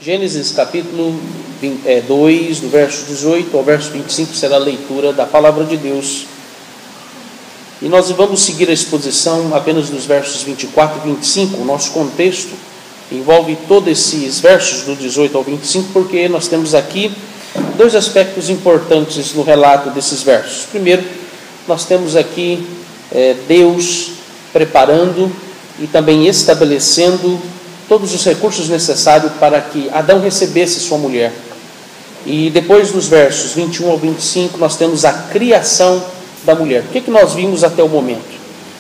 Gênesis capítulo 2, do verso 18 ao verso 25, será a leitura da palavra de Deus. E nós vamos seguir a exposição apenas dos versos 24 e 25. O nosso contexto envolve todos esses versos do 18 ao 25, porque nós temos aqui dois aspectos importantes no relato desses versos. Primeiro, nós temos aqui Deus preparando e também estabelecendo todos os recursos necessários para que Adão recebesse sua mulher. E depois dos versos 21 ao 25, nós temos a criação da mulher. O que nós vimos até o momento?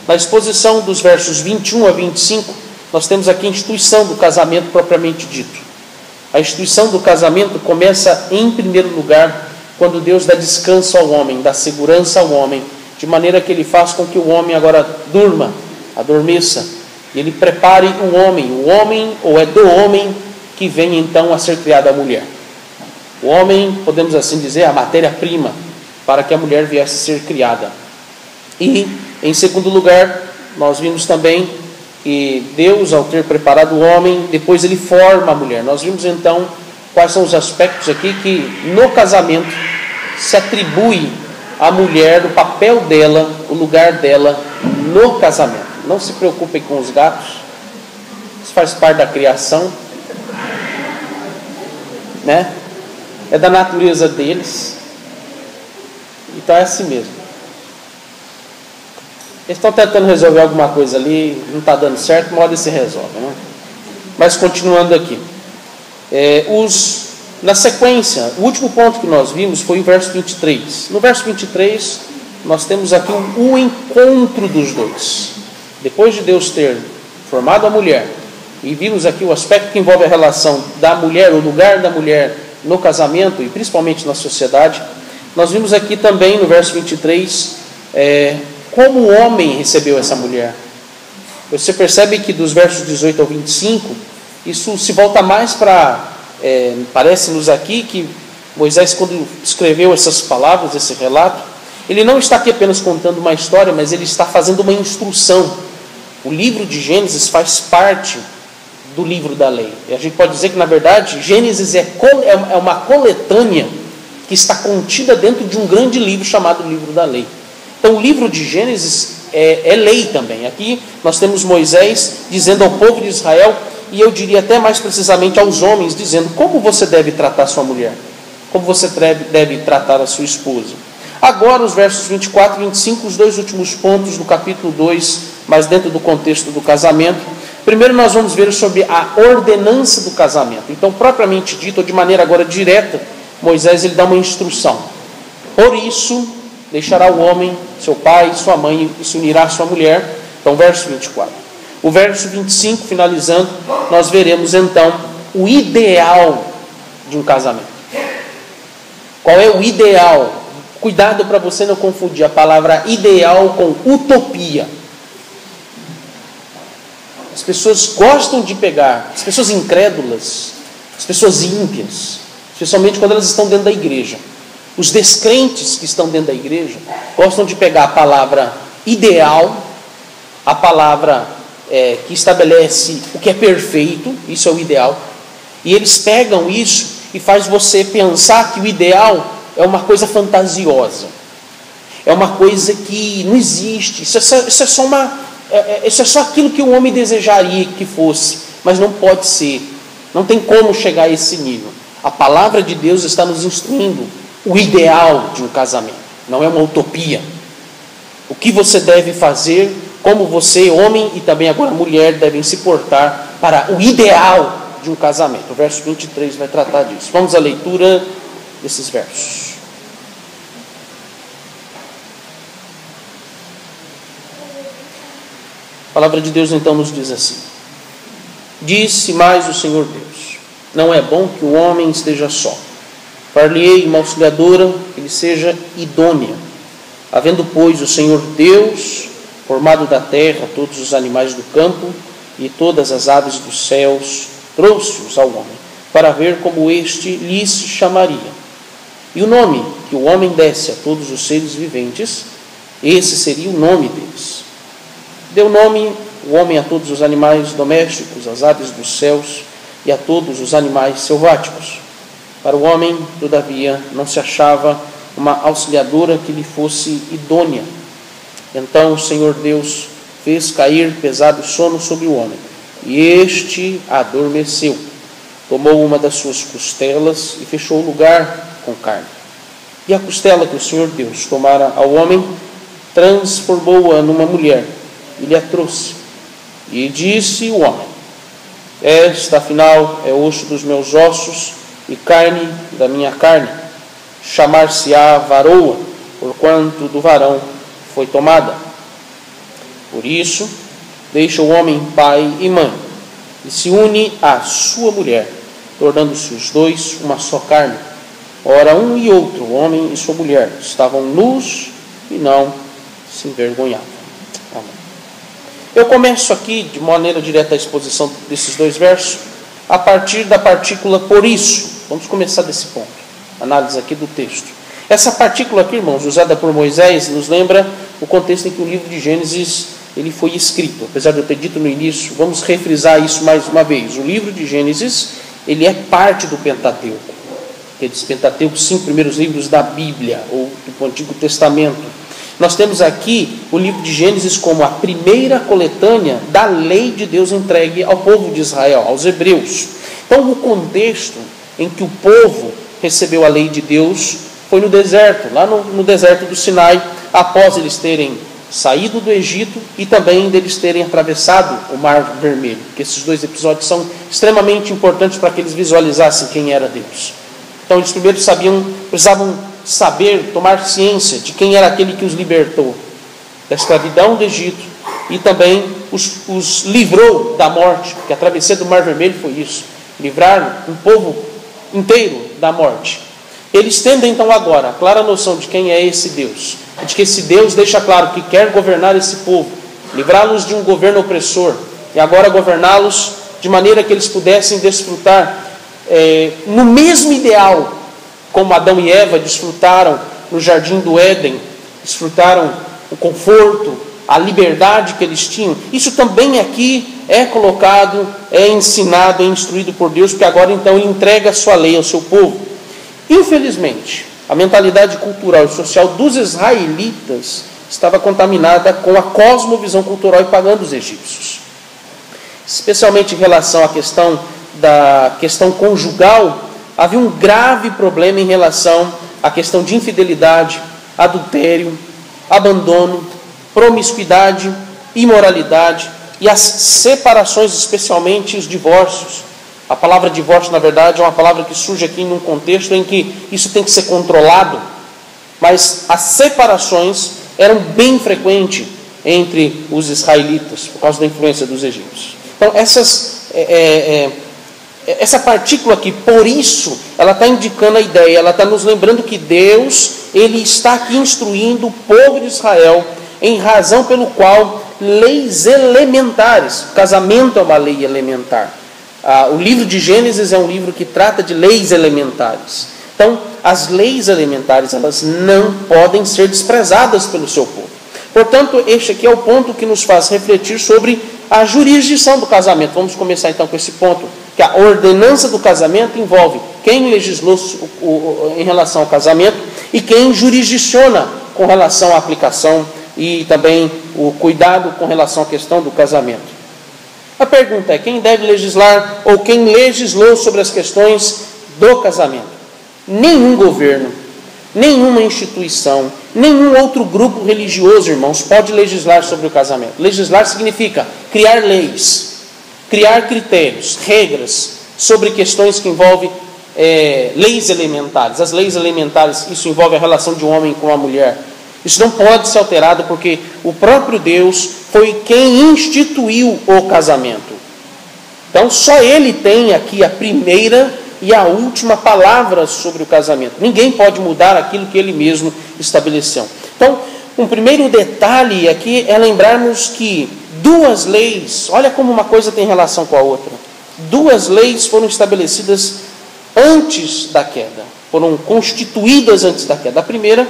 Na exposição dos versos 21 a 25, nós temos aqui a instituição do casamento propriamente dito. A instituição do casamento começa em primeiro lugar quando Deus dá descanso ao homem, dá segurança ao homem, de maneira que ele faz com que o homem agora durma, adormeça, e ele prepare o homem, ou é do homem que vem então a ser criada a mulher. O homem, podemos assim dizer, a matéria-prima para que a mulher viesse a ser criada. E, em segundo lugar, nós vimos também que Deus, ao ter preparado o homem, depois ele forma a mulher. Nós vimos então quais são os aspectos aqui que no casamento se atribui à mulher, o papel dela, o lugar dela no casamento. Não se preocupem com os gatos, isso faz parte da criação, né? É da natureza deles, então é assim mesmo. Eles estão tentando resolver alguma coisa ali, não está dando certo, uma hora se resolve, né? Mas continuando aqui, na sequência, o último ponto que nós vimos foi o verso 23. No verso 23, nós temos aqui o encontro dos dois. Depois de Deus ter formado a mulher, e vimos aqui o aspecto que envolve a relação da mulher, o lugar da mulher no casamento e principalmente na sociedade, nós vimos aqui também no verso 23 como o homem recebeu essa mulher. Você percebe que dos versos 18 ao 25, isso se volta mais para, parece-nos aqui que Moisés, quando escreveu essas palavras, esse relato, ele não está aqui apenas contando uma história, mas ele está fazendo uma instrução. O livro de Gênesis faz parte do livro da lei. E a gente pode dizer que, na verdade, Gênesis é uma coletânea que está contida dentro de um grande livro chamado Livro da Lei. Então, o livro de Gênesis é lei também. Aqui nós temos Moisés dizendo ao povo de Israel, e eu diria até mais precisamente aos homens, dizendo como você deve tratar sua mulher, como você deve tratar a sua esposa. Agora, os versos 24 e 25, os dois últimos pontos do capítulo 2, mas dentro do contexto do casamento. Primeiro nós vamos ver sobre a ordenança do casamento. Então, propriamente dito, ou de maneira agora direta, Moisés ele dá uma instrução. Por isso, deixará o homem, seu pai, sua mãe, e se unirá à sua mulher. Então, verso 24. O verso 25, finalizando, nós veremos então o ideal de um casamento. Qual é o ideal? Cuidado para você não confundir a palavra ideal com utopia. As pessoas gostam de pegar, as pessoas incrédulas, as pessoas ímpias, especialmente quando elas estão dentro da igreja. Os descrentes que estão dentro da igreja gostam de pegar a palavra ideal, a palavra que estabelece o que é perfeito, isso é o ideal, e eles pegam isso e faz você pensar que o ideal é uma coisa fantasiosa, é uma coisa que não existe, isso é só aquilo que o homem desejaria que fosse, mas não pode ser, não tem como chegar a esse nível. A palavra de Deus está nos instruindo o ideal de um casamento, não é uma utopia. O que você deve fazer, como você, homem e também agora mulher, devem se portar para o ideal de um casamento. O verso 23 vai tratar disso. Vamos à leitura desses versos. A palavra de Deus então nos diz assim: disse mais o Senhor Deus, não é bom que o homem esteja só. Far-lhe-ei uma auxiliadora que lhe seja idônea. Havendo, pois, o Senhor Deus formado da terra todos os animais do campo e todas as aves dos céus, trouxe-os ao homem, para ver como este lhes chamaria. E o nome que o homem desse a todos os seres viventes, esse seria o nome deles. Deu nome o homem a todos os animais domésticos, as aves dos céus, e a todos os animais selváticos. Para o homem, todavia, não se achava uma auxiliadora que lhe fosse idônea. Então o Senhor Deus fez cair pesado sono sobre o homem, e este adormeceu. Tomou uma das suas costelas e fechou o lugar com carne. E a costela que o Senhor Deus tomara ao homem, transformou-a numa mulher, e lhe a trouxe. E disse o homem: esta, afinal, é osso dos meus ossos e carne da minha carne. Chamar-se-á varoa, porquanto do varão foi tomada. Por isso, deixa o homem pai e mãe, e se une à sua mulher, tornando-se os dois uma só carne. Ora, um e outro, o homem e sua mulher, estavam nus e não se envergonhavam. Amém. Eu começo aqui, de maneira direta, a exposição desses dois versos, a partir da partícula por isso. Vamos começar desse ponto, análise aqui do texto. Essa partícula aqui, irmãos, usada por Moisés, nos lembra o contexto em que o livro de Gênesis ele foi escrito. Apesar de eu ter dito no início, vamos refrisar isso mais uma vez. O livro de Gênesis, ele é parte do Pentateuco. Aqueles Pentateuco, 5 primeiros livros da Bíblia, ou do Antigo Testamento. Nós temos aqui o livro de Gênesis como a primeira coletânea da lei de Deus entregue ao povo de Israel, aos hebreus. Então, o contexto em que o povo recebeu a lei de Deus foi no deserto, lá no deserto do Sinai, após eles terem saído do Egito e também deles terem atravessado o Mar Vermelho. Porque esses dois episódios são extremamente importantes para que eles visualizassem quem era Deus. Então eles primeiro precisavam saber, tomar ciência de quem era aquele que os libertou da escravidão do Egito e também os livrou da morte, porque a travessia do Mar Vermelho foi isso, livrar um povo inteiro da morte. Eles tendem então agora a clara noção de quem é esse Deus, de que esse Deus deixa claro que quer governar esse povo, livrá-los de um governo opressor e agora governá-los de maneira que eles pudessem desfrutar no mesmo ideal como Adão e Eva desfrutaram no jardim do Éden, desfrutaram o conforto, a liberdade que eles tinham. Isso também aqui é colocado, é ensinado, é instruído por Deus, porque agora então ele entrega a sua lei ao seu povo. Infelizmente, a mentalidade cultural e social dos israelitas estava contaminada com a cosmovisão cultural e pagã dos egípcios, especialmente em relação à questão conjugal. Havia um grave problema em relação à questão de infidelidade, adultério, abandono, promiscuidade, imoralidade e as separações, especialmente os divórcios. A palavra divórcio, na verdade, é uma palavra que surge aqui num contexto em que isso tem que ser controlado, mas as separações eram bem frequentes entre os israelitas, por causa da influência dos egípcios. Então, essa partícula aqui, por isso, ela está indicando a ideia, ela está nos lembrando que Deus, ele está aqui instruindo o povo de Israel, em razão pelo qual leis elementares, o casamento é uma lei elementar. O livro de Gênesis é um livro que trata de leis elementares. Então, as leis elementares, elas não podem ser desprezadas pelo seu povo. Portanto, este aqui é o ponto que nos faz refletir sobre a jurisdição do casamento. Vamos começar então com esse ponto, que a ordenança do casamento envolve quem legislou em relação ao casamento e quem jurisdiciona com relação à aplicação e também o cuidado com relação à questão do casamento. A pergunta é: quem deve legislar ou quem legislou sobre as questões do casamento? Nenhum governo, nenhuma instituição, nenhum outro grupo religioso, irmãos, pode legislar sobre o casamento. Legislar significa criar leis, criar critérios, regras sobre questões que envolvem leis elementares. As leis elementares, isso envolve a relação de um homem com uma mulher. Isso não pode ser alterado porque o próprio Deus foi quem instituiu o casamento. Então, só Ele tem aqui a primeira e a última palavra sobre o casamento. Ninguém pode mudar aquilo que Ele mesmo estabeleceu. Então, um primeiro detalhe aqui é lembrarmos que duas leis, olha como uma coisa tem relação com a outra. Duas leis foram estabelecidas antes da queda, foram constituídas antes da queda. A primeira,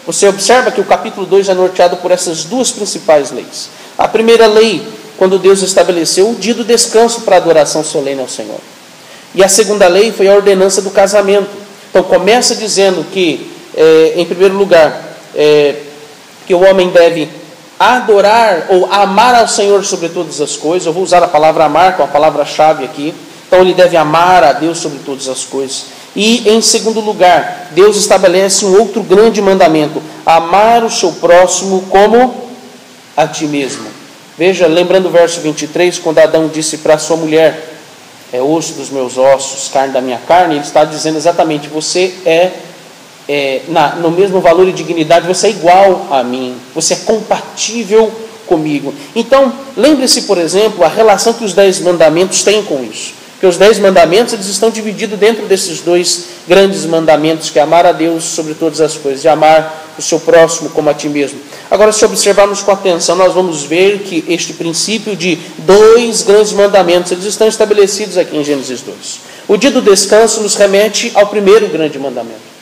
você observa que o capítulo 2 é norteado por essas duas principais leis. A primeira lei, quando Deus estabeleceu o dia do descanso para a adoração solene ao Senhor. E a segunda lei foi a ordenança do casamento. Então começa dizendo que, em primeiro lugar, que o homem deve adorar ou amar ao Senhor sobre todas as coisas. Eu vou usar a palavra amar, que é uma palavra-chave aqui. Então ele deve amar a Deus sobre todas as coisas. E em segundo lugar, Deus estabelece um outro grande mandamento: amar o seu próximo como a ti mesmo. Veja, lembrando o verso 23, quando Adão disse para a sua mulher: é osso dos meus ossos, carne da minha carne, ele está dizendo exatamente: você no mesmo valor e dignidade, você é igual a mim, você é compatível comigo. Então, lembre-se, por exemplo, a relação que os 10 mandamentos têm com isso. Porque os 10 mandamentos, eles estão divididos dentro desses 2 grandes mandamentos, que é amar a Deus sobre todas as coisas e amar o seu próximo como a ti mesmo. Agora, se observarmos com atenção, nós vamos ver que este princípio de 2 grandes mandamentos, eles estão estabelecidos aqui em Gênesis 2. O dia do descanso nos remete ao primeiro grande mandamento.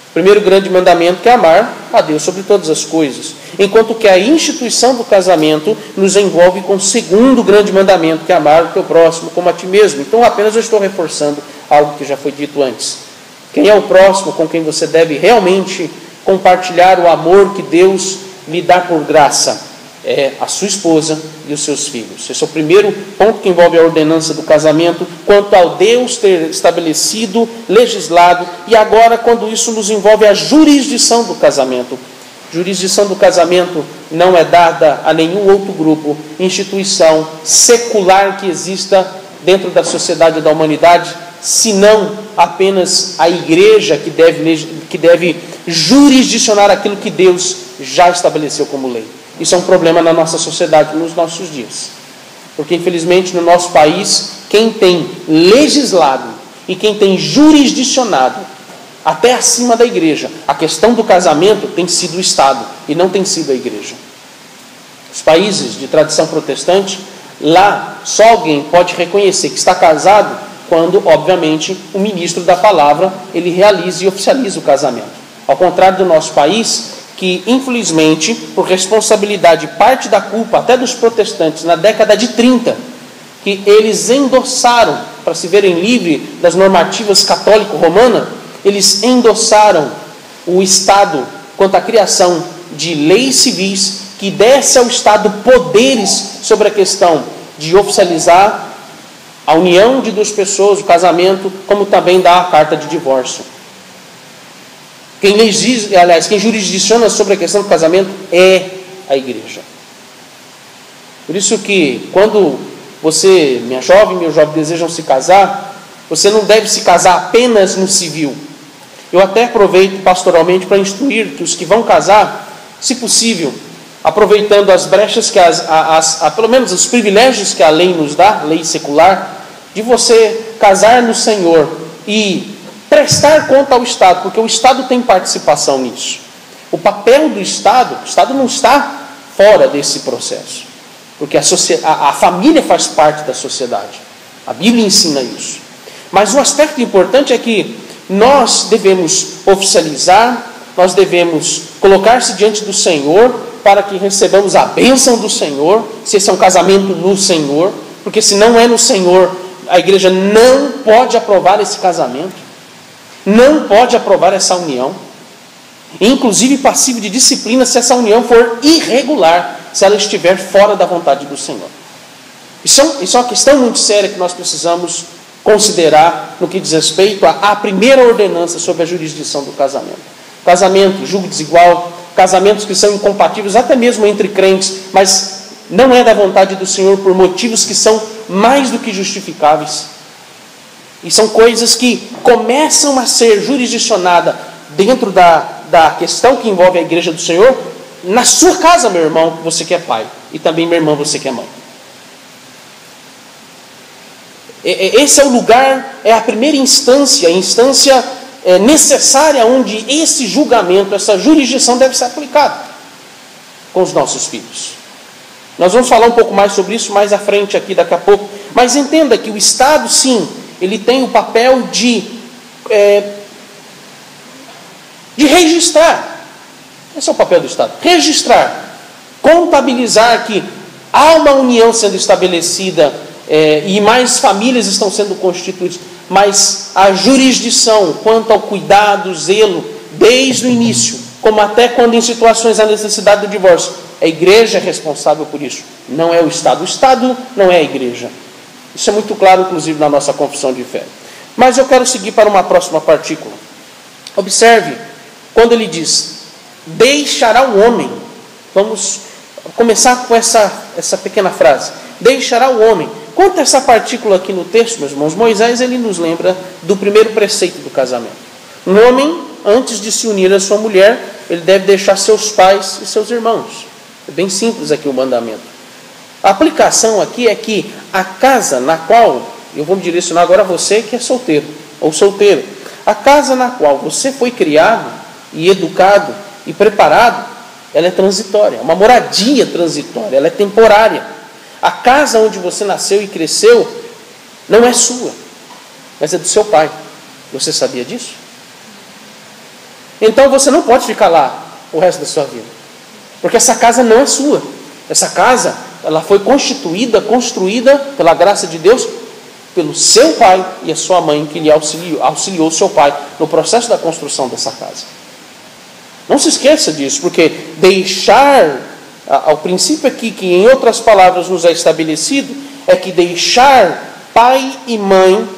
O primeiro grande mandamento que é amar a Deus sobre todas as coisas. Enquanto que a instituição do casamento nos envolve com o segundo grande mandamento, que é amar o teu próximo como a ti mesmo. Então apenas eu estou reforçando algo que já foi dito antes. Quem é o próximo com quem você deve realmente compartilhar o amor que Deus lhe dá por graça? É a sua esposa e os seus filhos. Esse é o primeiro ponto que envolve a ordenança do casamento, quanto ao Deus ter estabelecido, legislado, e agora quando isso nos envolve a jurisdição do casamento. Jurisdição do casamento não é dada a nenhum outro grupo, instituição secular que exista dentro da sociedade da humanidade, senão apenas a igreja que deve jurisdicionar aquilo que Deus já estabeleceu como lei. Isso é um problema na nossa sociedade, nos nossos dias. Porque, infelizmente, no nosso país, quem tem legislado e quem tem jurisdicionado, até acima da igreja, a questão do casamento tem sido o Estado e não tem sido a igreja. Os países de tradição protestante, lá só alguém pode reconhecer que está casado quando, obviamente, o ministro da palavra ele realiza e oficializa o casamento. Ao contrário do nosso país, que infelizmente, por responsabilidade, parte da culpa até dos protestantes na década de 30, que eles endossaram, para se verem livres das normativas católico-romana, eles endossaram o Estado quanto à criação de leis civis que desse ao Estado poderes sobre a questão de oficializar a união de 2 pessoas, o casamento, como também dá a carta de divórcio. Quem jurisdiciona sobre a questão do casamento é a igreja. Por isso que quando você, minha jovem, meu jovem, desejam se casar, você não deve se casar apenas no civil. Eu até aproveito pastoralmente para instruir que os que vão casar, se possível, aproveitando as brechas que pelo menos os privilégios que a lei nos dá, lei secular, de você casar no Senhor e prestar conta ao Estado, porque o Estado tem participação nisso. O papel do Estado, o Estado não está fora desse processo, porque a família faz parte da sociedade. A Bíblia ensina isso. Mas um aspecto importante é que nós devemos oficializar, nós devemos colocar-se diante do Senhor para que recebamos a bênção do Senhor, se esse é um casamento no Senhor, porque se não é no Senhor, a igreja não pode aprovar esse casamento. Não pode aprovar essa união, inclusive passivo de disciplina se essa união for irregular, se ela estiver fora da vontade do Senhor. Isso é uma questão muito séria que nós precisamos considerar no que diz respeito à primeira ordenança sobre a jurisdição do casamento. Casamento, julgo desigual, casamentos que são incompatíveis até mesmo entre crentes, mas não é da vontade do Senhor por motivos que são mais do que justificáveis. E são coisas que começam a ser jurisdicionadas dentro da questão que envolve a igreja do Senhor, na sua casa, meu irmão, você que é pai, e também, minha irmã, você que é mãe. Esse é o lugar, é a primeira instância, a instância necessária onde esse julgamento, essa jurisdição deve ser aplicada com os nossos filhos. Nós vamos falar um pouco mais sobre isso mais à frente aqui, daqui a pouco. Mas entenda que o Estado, sim, ele tem o papel de registrar. Esse é o papel do Estado. Registrar, contabilizar que há uma união sendo estabelecida e mais famílias estão sendo constituídas. mas a jurisdição quanto ao cuidado, zelo, desde o início, como até quando em situações há necessidade do divórcio, a igreja é responsável por isso, não é o Estado. O Estado não é a igreja. Isso é muito claro, inclusive, na nossa confissão de fé. Mas eu quero seguir para uma próxima partícula. Observe, quando ele diz, deixará o homem. Vamos começar com essa pequena frase. Deixará o homem. Quanto a essa partícula aqui no texto, meus irmãos, Moisés ele nos lembra do primeiro preceito do casamento. Um homem, antes de se unir à sua mulher, ele deve deixar seus pais e seus irmãos. É bem simples aqui o mandamento. A aplicação aqui é que a casa na qual, eu vou me direcionar agora a você que é solteiro ou solteiro, a casa na qual você foi criado e educado e preparado, ela é transitória, é uma moradia transitória, ela é temporária. A casa onde você nasceu e cresceu não é sua, mas é do seu pai. Você sabia disso? Então você não pode ficar lá o resto da sua vida, porque essa casa não é sua. Essa casa, ela foi construída pela graça de Deus, pelo seu pai e a sua mãe, que lhe auxiliou seu pai no processo da construção dessa casa. Não se esqueça disso, porque deixar, ao princípio aqui, que em outras palavras nos é estabelecido, é que deixar pai e mãe,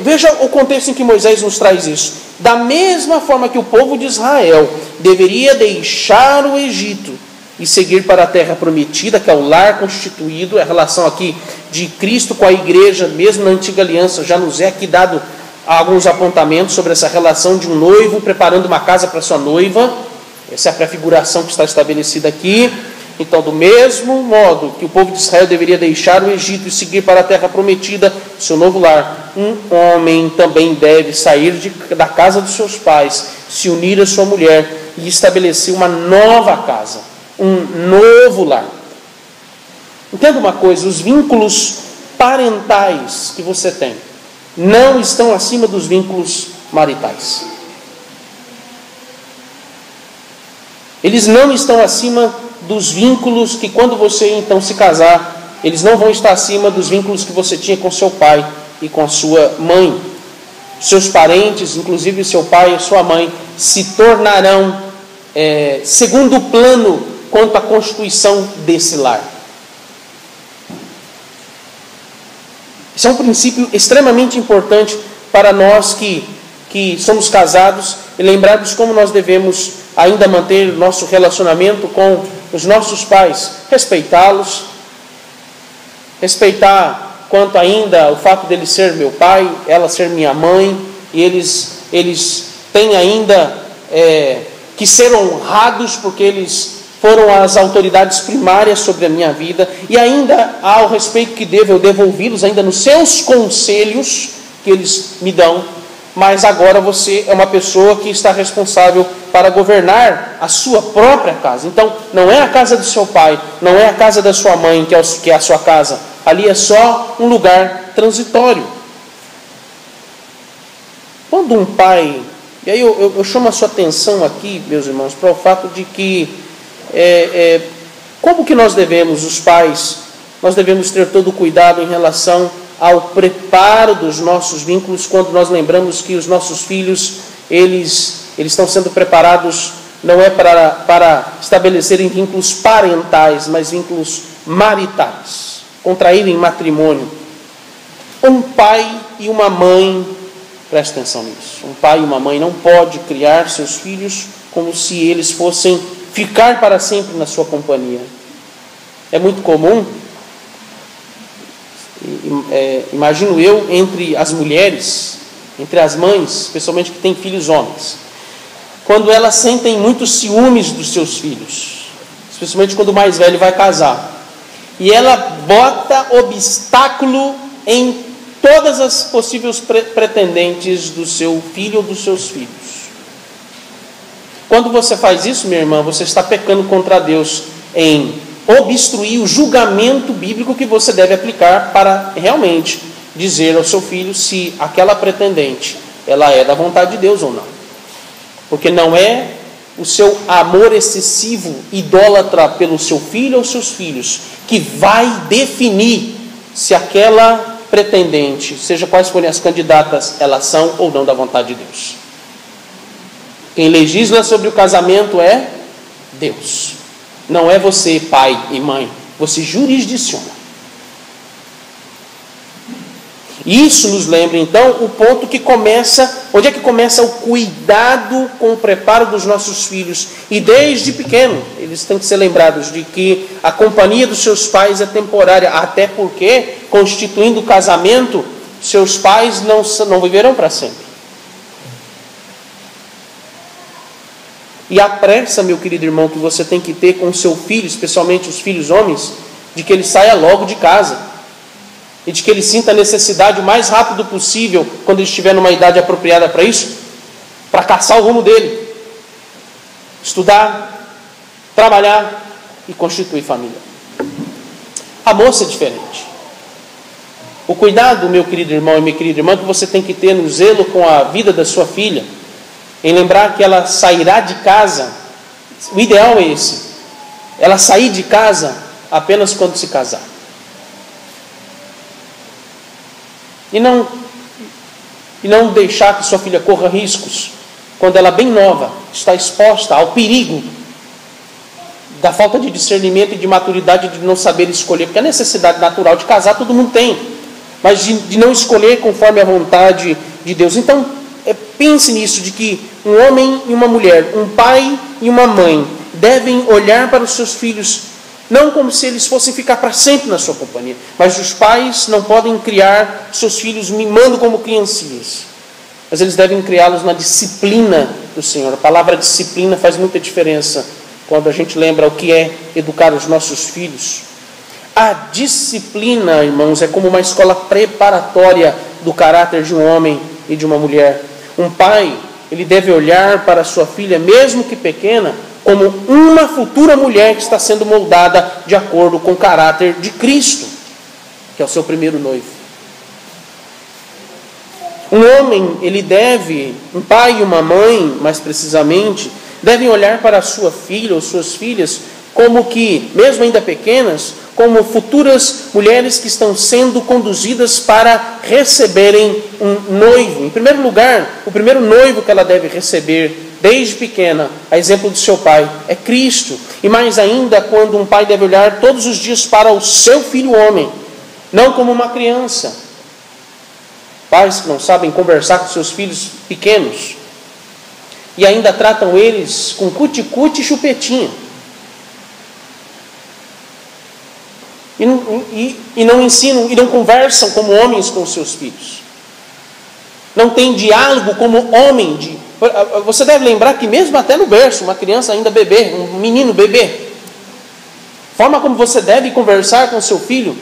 veja o contexto em que Moisés nos traz isso. Da mesma forma que o povo de Israel deveria deixar o Egito e seguir para a terra prometida, que é o lar constituído, a relação aqui de Cristo com a igreja, mesmo na antiga aliança, já nos é aqui dado alguns apontamentos sobre essa relação de um noivo preparando uma casa para sua noiva. Essa é a prefiguração que está estabelecida aqui. Então, do mesmo modo que o povo de Israel deveria deixar o Egito e seguir para a terra prometida, seu novo lar, um homem também deve sair da casa dos seus pais, se unir à sua mulher e estabelecer uma nova casa, um novo lar. Entenda uma coisa, os vínculos parentais que você tem não estão acima dos vínculos maritais. Eles não estão acima dos vínculos que, quando você então se casar, eles não vão estar acima dos vínculos que você tinha com seu pai e com a sua mãe. Seus parentes, inclusive seu pai e sua mãe, se tornarão segundo plano quanto à constituição desse lar. Isso é um princípio extremamente importante para nós que somos casados e lembrarmos como nós devemos ainda manter nosso relacionamento com os nossos pais, respeitá-los, respeitar quanto ainda o fato dele ser meu pai, ela ser minha mãe, e eles têm ainda que ser honrados porque eles foram as autoridades primárias sobre a minha vida, e ainda há o respeito que eu devo ouvi-los ainda nos seus conselhos que eles me dão, mas agora você é uma pessoa que está responsável para governar a sua própria casa. Então, não é a casa do seu pai, não é a casa da sua mãe que é a sua casa, ali é só um lugar transitório. Quando um pai, e aí eu chamo a sua atenção aqui, meus irmãos, para o fato de que como que nós devemos, os pais, nós devemos ter todo o cuidado em relação ao preparo dos nossos vínculos, quando nós lembramos que os nossos filhos, eles estão sendo preparados, não é para estabelecerem vínculos parentais, mas vínculos maritais, contraírem matrimônio. Um pai e uma mãe, preste atenção nisso, um pai e uma mãe não podem criar seus filhos como se eles fossem ficar para sempre na sua companhia. É muito comum, imagino eu, entre as mulheres, entre as mães, especialmente que têm filhos homens, quando elas sentem muitos ciúmes dos seus filhos, especialmente quando o mais velho vai casar, e ela bota obstáculo em todas as possíveis pretendentes do seu filho ou dos seus filhos. Quando você faz isso, minha irmã, você está pecando contra Deus em obstruir o julgamento bíblico que você deve aplicar para realmente dizer ao seu filho se aquela pretendente ela é da vontade de Deus ou não. Porque não é o seu amor excessivo, idólatra pelo seu filho ou seus filhos, que vai definir se aquela pretendente, seja quais forem as candidatas, elas são ou não da vontade de Deus. Quem legisla sobre o casamento é Deus. Não é você, pai e mãe. Você jurisdiciona. Isso nos lembra, então, o ponto que começa... Onde é que começa o cuidado com o preparo dos nossos filhos? E desde pequeno, eles têm que ser lembrados de que a companhia dos seus pais é temporária. Até porque, constituindo o casamento, seus pais não viverão para sempre. E a pressa, meu querido irmão, que você tem que ter com o seu filho, especialmente os filhos homens, de que ele saia logo de casa. E de que ele sinta a necessidade o mais rápido possível, quando ele estiver numa idade apropriada para isso, para caçar o rumo dele. Estudar, trabalhar e constituir família. A moça é diferente. O cuidado, meu querido irmão e minha querida irmã, que você tem que ter no zelo com a vida da sua filha, em lembrar que ela sairá de casa, o ideal é esse, ela sair de casa apenas quando se casar. E não deixar que sua filha corra riscos, quando ela bem nova, está exposta ao perigo da falta de discernimento e de maturidade de não saber escolher, porque a necessidade natural de casar todo mundo tem, mas de não escolher conforme a vontade de Deus. Então, pense nisso, de que um homem e uma mulher, um pai e uma mãe, devem olhar para os seus filhos não como se eles fossem ficar para sempre na sua companhia, mas os pais não podem criar seus filhos mimando como criancinhas, mas eles devem criá-los na disciplina do Senhor. A palavra disciplina faz muita diferença quando a gente lembra o que é educar os nossos filhos. A disciplina, irmãos, é como uma escola preparatória do caráter de um homem e de uma mulher. Um pai, ele deve olhar para a sua filha, mesmo que pequena, como uma futura mulher que está sendo moldada de acordo com o caráter de Cristo, que é o seu primeiro noivo. Um homem, um pai e uma mãe, mais precisamente, devem olhar para a sua filha ou suas filhas como que, mesmo ainda pequenas, como futuras mulheres que estão sendo conduzidas para receberem um noivo. Em primeiro lugar, o primeiro noivo que ela deve receber desde pequena, a exemplo do seu pai, é Cristo. E mais ainda, quando um pai deve olhar todos os dias para o seu filho homem, não como uma criança. Pais que não sabem conversar com seus filhos pequenos e ainda tratam eles com cuti-cuti e chupetinha. E não ensinam e não conversam como homens com seus filhos. Não tem diálogo como homem. Você deve lembrar que mesmo até no berço, uma criança ainda bebê, um menino bebê, a forma como você deve conversar com seu filho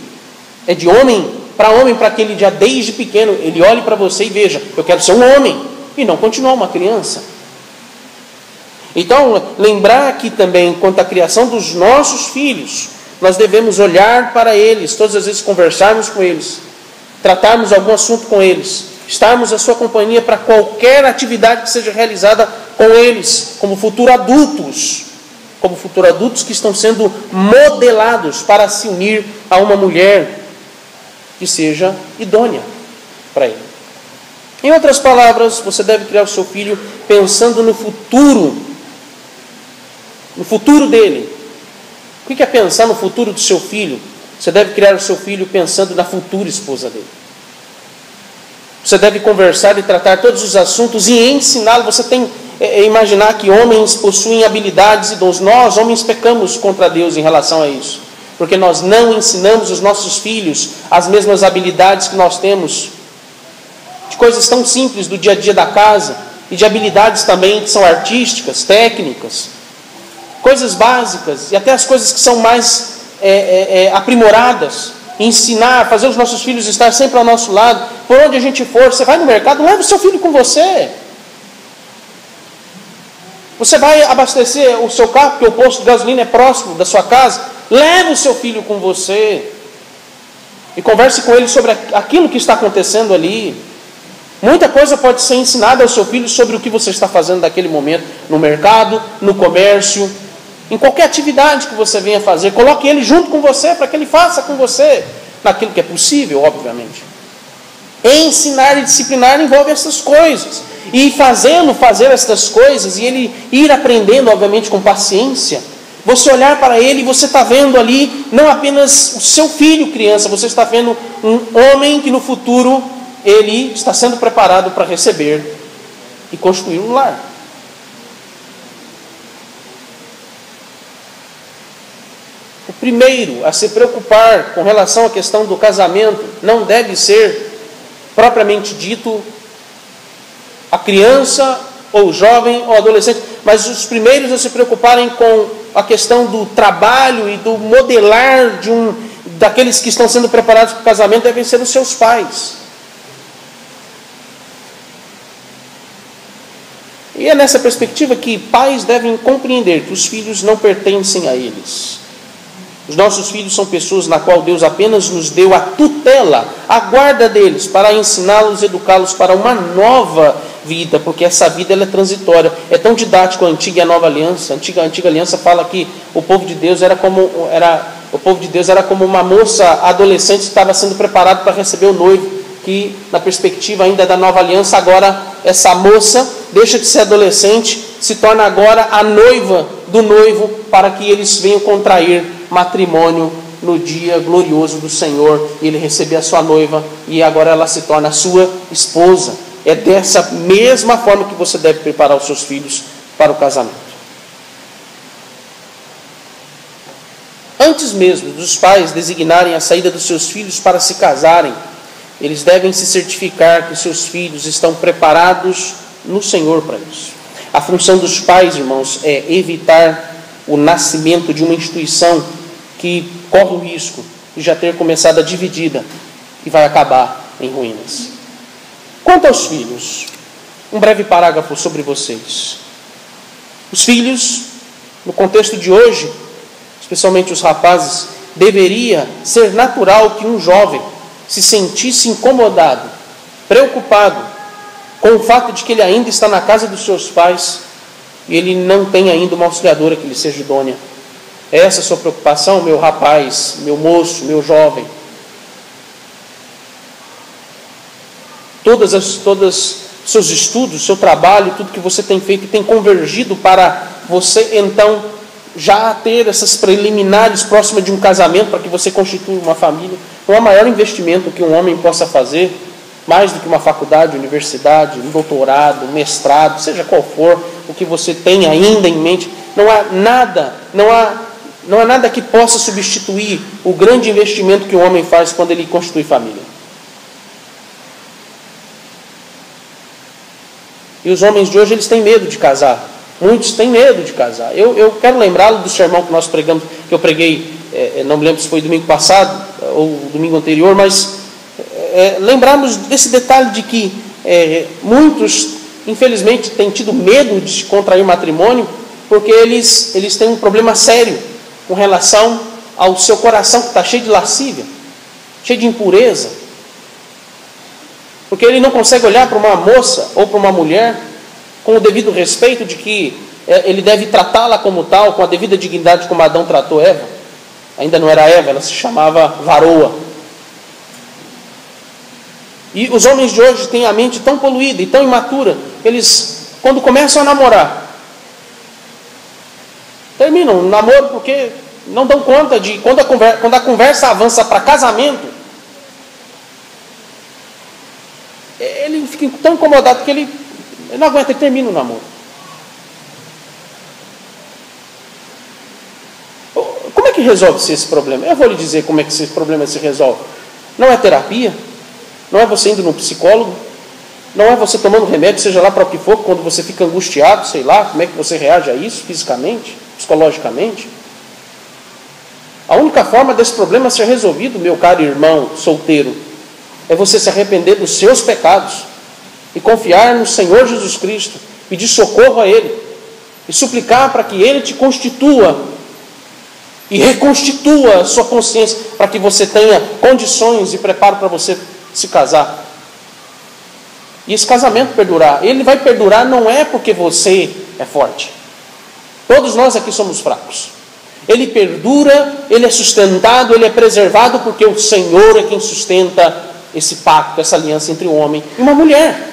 é de homem, para que ele já desde pequeno, ele olhe para você e veja, eu quero ser um homem, e não continuar uma criança. Então, lembrar aqui também, quanto à criação dos nossos filhos, nós devemos olhar para eles, todas as vezes conversarmos com eles, tratarmos algum assunto com eles, estarmos à sua companhia para qualquer atividade que seja realizada com eles, como futuros adultos que estão sendo modelados para se unir a uma mulher que seja idônea para ele. Em outras palavras, você deve criar o seu filho pensando no futuro dele. O que é pensar no futuro do seu filho? Você deve criar o seu filho pensando na futura esposa dele. Você deve conversar e tratar todos os assuntos e ensiná-lo. Você tem imaginar que homens possuem habilidades e dons. Nós, homens, pecamos contra Deus em relação a isso, porque nós não ensinamos os nossos filhos as mesmas habilidades que nós temos, de coisas tão simples do dia a dia da casa, e de habilidades também que são artísticas, técnicas, coisas básicas, e até as coisas que são mais aprimoradas. Ensinar, fazer os nossos filhos estar sempre ao nosso lado. Por onde a gente for, você vai no mercado, leva o seu filho com você. Você vai abastecer o seu carro, porque o posto de gasolina é próximo da sua casa, leve o seu filho com você. E converse com ele sobre aquilo que está acontecendo ali. Muita coisa pode ser ensinada ao seu filho sobre o que você está fazendo naquele momento, no mercado, no comércio, em qualquer atividade que você venha fazer. Coloque ele junto com você para que ele faça com você, naquilo que é possível, obviamente. Ensinar e disciplinar envolve essas coisas. E fazer estas coisas, e ele ir aprendendo, obviamente, com paciência. Você olhar para ele e você está vendo ali não apenas o seu filho criança, você está vendo um homem que no futuro ele está sendo preparado para receber e construir um lar. O primeiro a se preocupar com relação à questão do casamento não deve ser, propriamente dito, a criança, ou o jovem, ou o adolescente, mas os primeiros a se preocuparem com a questão do trabalho e do modelar daqueles que estão sendo preparados para o casamento devem ser os seus pais. E é nessa perspectiva que pais devem compreender que os filhos não pertencem a eles. Os nossos filhos são pessoas na qual Deus apenas nos deu a tutela, a guarda deles, para ensiná-los, educá-los para uma nova vida, porque essa vida ela é transitória. É tão didático a antiga e a nova aliança. A antiga aliança fala que o povo de Deus era como uma moça adolescente que estava sendo preparada para receber o noivo, que na perspectiva ainda da nova aliança, agora essa moça deixa de ser adolescente, se torna agora a noiva do noivo, para que eles venham contrair matrimônio no dia glorioso do Senhor, e ele receber a sua noiva, e agora ela se torna a sua esposa. É dessa mesma forma que você deve preparar os seus filhos para o casamento. Antes mesmo dos pais designarem a saída dos seus filhos para se casarem, eles devem se certificar que seus filhos estão preparados no Senhor para isso. A função dos pais, irmãos, é evitar o nascimento de uma instituição que corre o risco de já ter começado a dividida e vai acabar em ruínas. Quanto aos filhos, um breve parágrafo sobre vocês. Os filhos, no contexto de hoje, especialmente os rapazes, deveria ser natural que um jovem se sentisse incomodado, preocupado com o fato de que ele ainda está na casa dos seus pais e ele não tem ainda uma auxiliadora que lhe seja idônea. É essa a sua preocupação, meu rapaz, meu moço, meu jovem? Todos seus estudos, seu trabalho, tudo que você tem feito tem convergido para você então já ter essas preliminares próximas de um casamento, para que você constitua uma família. Não há maior investimento que um homem possa fazer, mais do que uma faculdade, universidade, um doutorado, um mestrado, seja qual for o que você tem ainda em mente. Não há nada que possa substituir o grande investimento que o homem faz quando ele constitui família. E os homens de hoje, eles têm medo de casar. Muitos têm medo de casar. Eu quero lembrá-lo do sermão que nós pregamos, que eu preguei, não me lembro se foi domingo passado ou domingo anterior, mas lembrarmos desse detalhe de que muitos, infelizmente, têm tido medo de contrair matrimônio, porque eles têm um problema sério com relação ao seu coração, que está cheio de lascívia, cheio de impureza. Porque ele não consegue olhar para uma moça ou para uma mulher com o devido respeito de que ele deve tratá-la como tal, com a devida dignidade como Adão tratou Eva. Ainda não era Eva, ela se chamava Varoa. E os homens de hoje têm a mente tão poluída e tão imatura, eles, quando começam a namorar, terminam o namoro porque não dão conta de, quando a conversa avança para casamento, ele fica tão incomodado que ele não aguenta, ele termina o namoro. Como é que resolve-se esse problema? Eu vou lhe dizer como é que esse problema se resolve. Não é terapia, não é você indo no psicólogo, não é você tomando remédio, seja lá para o que for, quando você fica angustiado, sei lá, como é que você reage a isso fisicamente, psicologicamente. A única forma desse problema ser resolvido, meu caro irmão solteiro, é você se arrepender dos seus pecados e confiar no Senhor Jesus Cristo, pedir socorro a Ele e suplicar para que Ele te constitua e reconstitua a sua consciência, para que você tenha condições e preparo para você se casar. E esse casamento perdurar. Ele vai perdurar não é porque você é forte. Todos nós aqui somos fracos. Ele perdura, ele é sustentado, ele é preservado porque o Senhor é quem sustenta esse pacto, essa aliança entre um homem e uma mulher.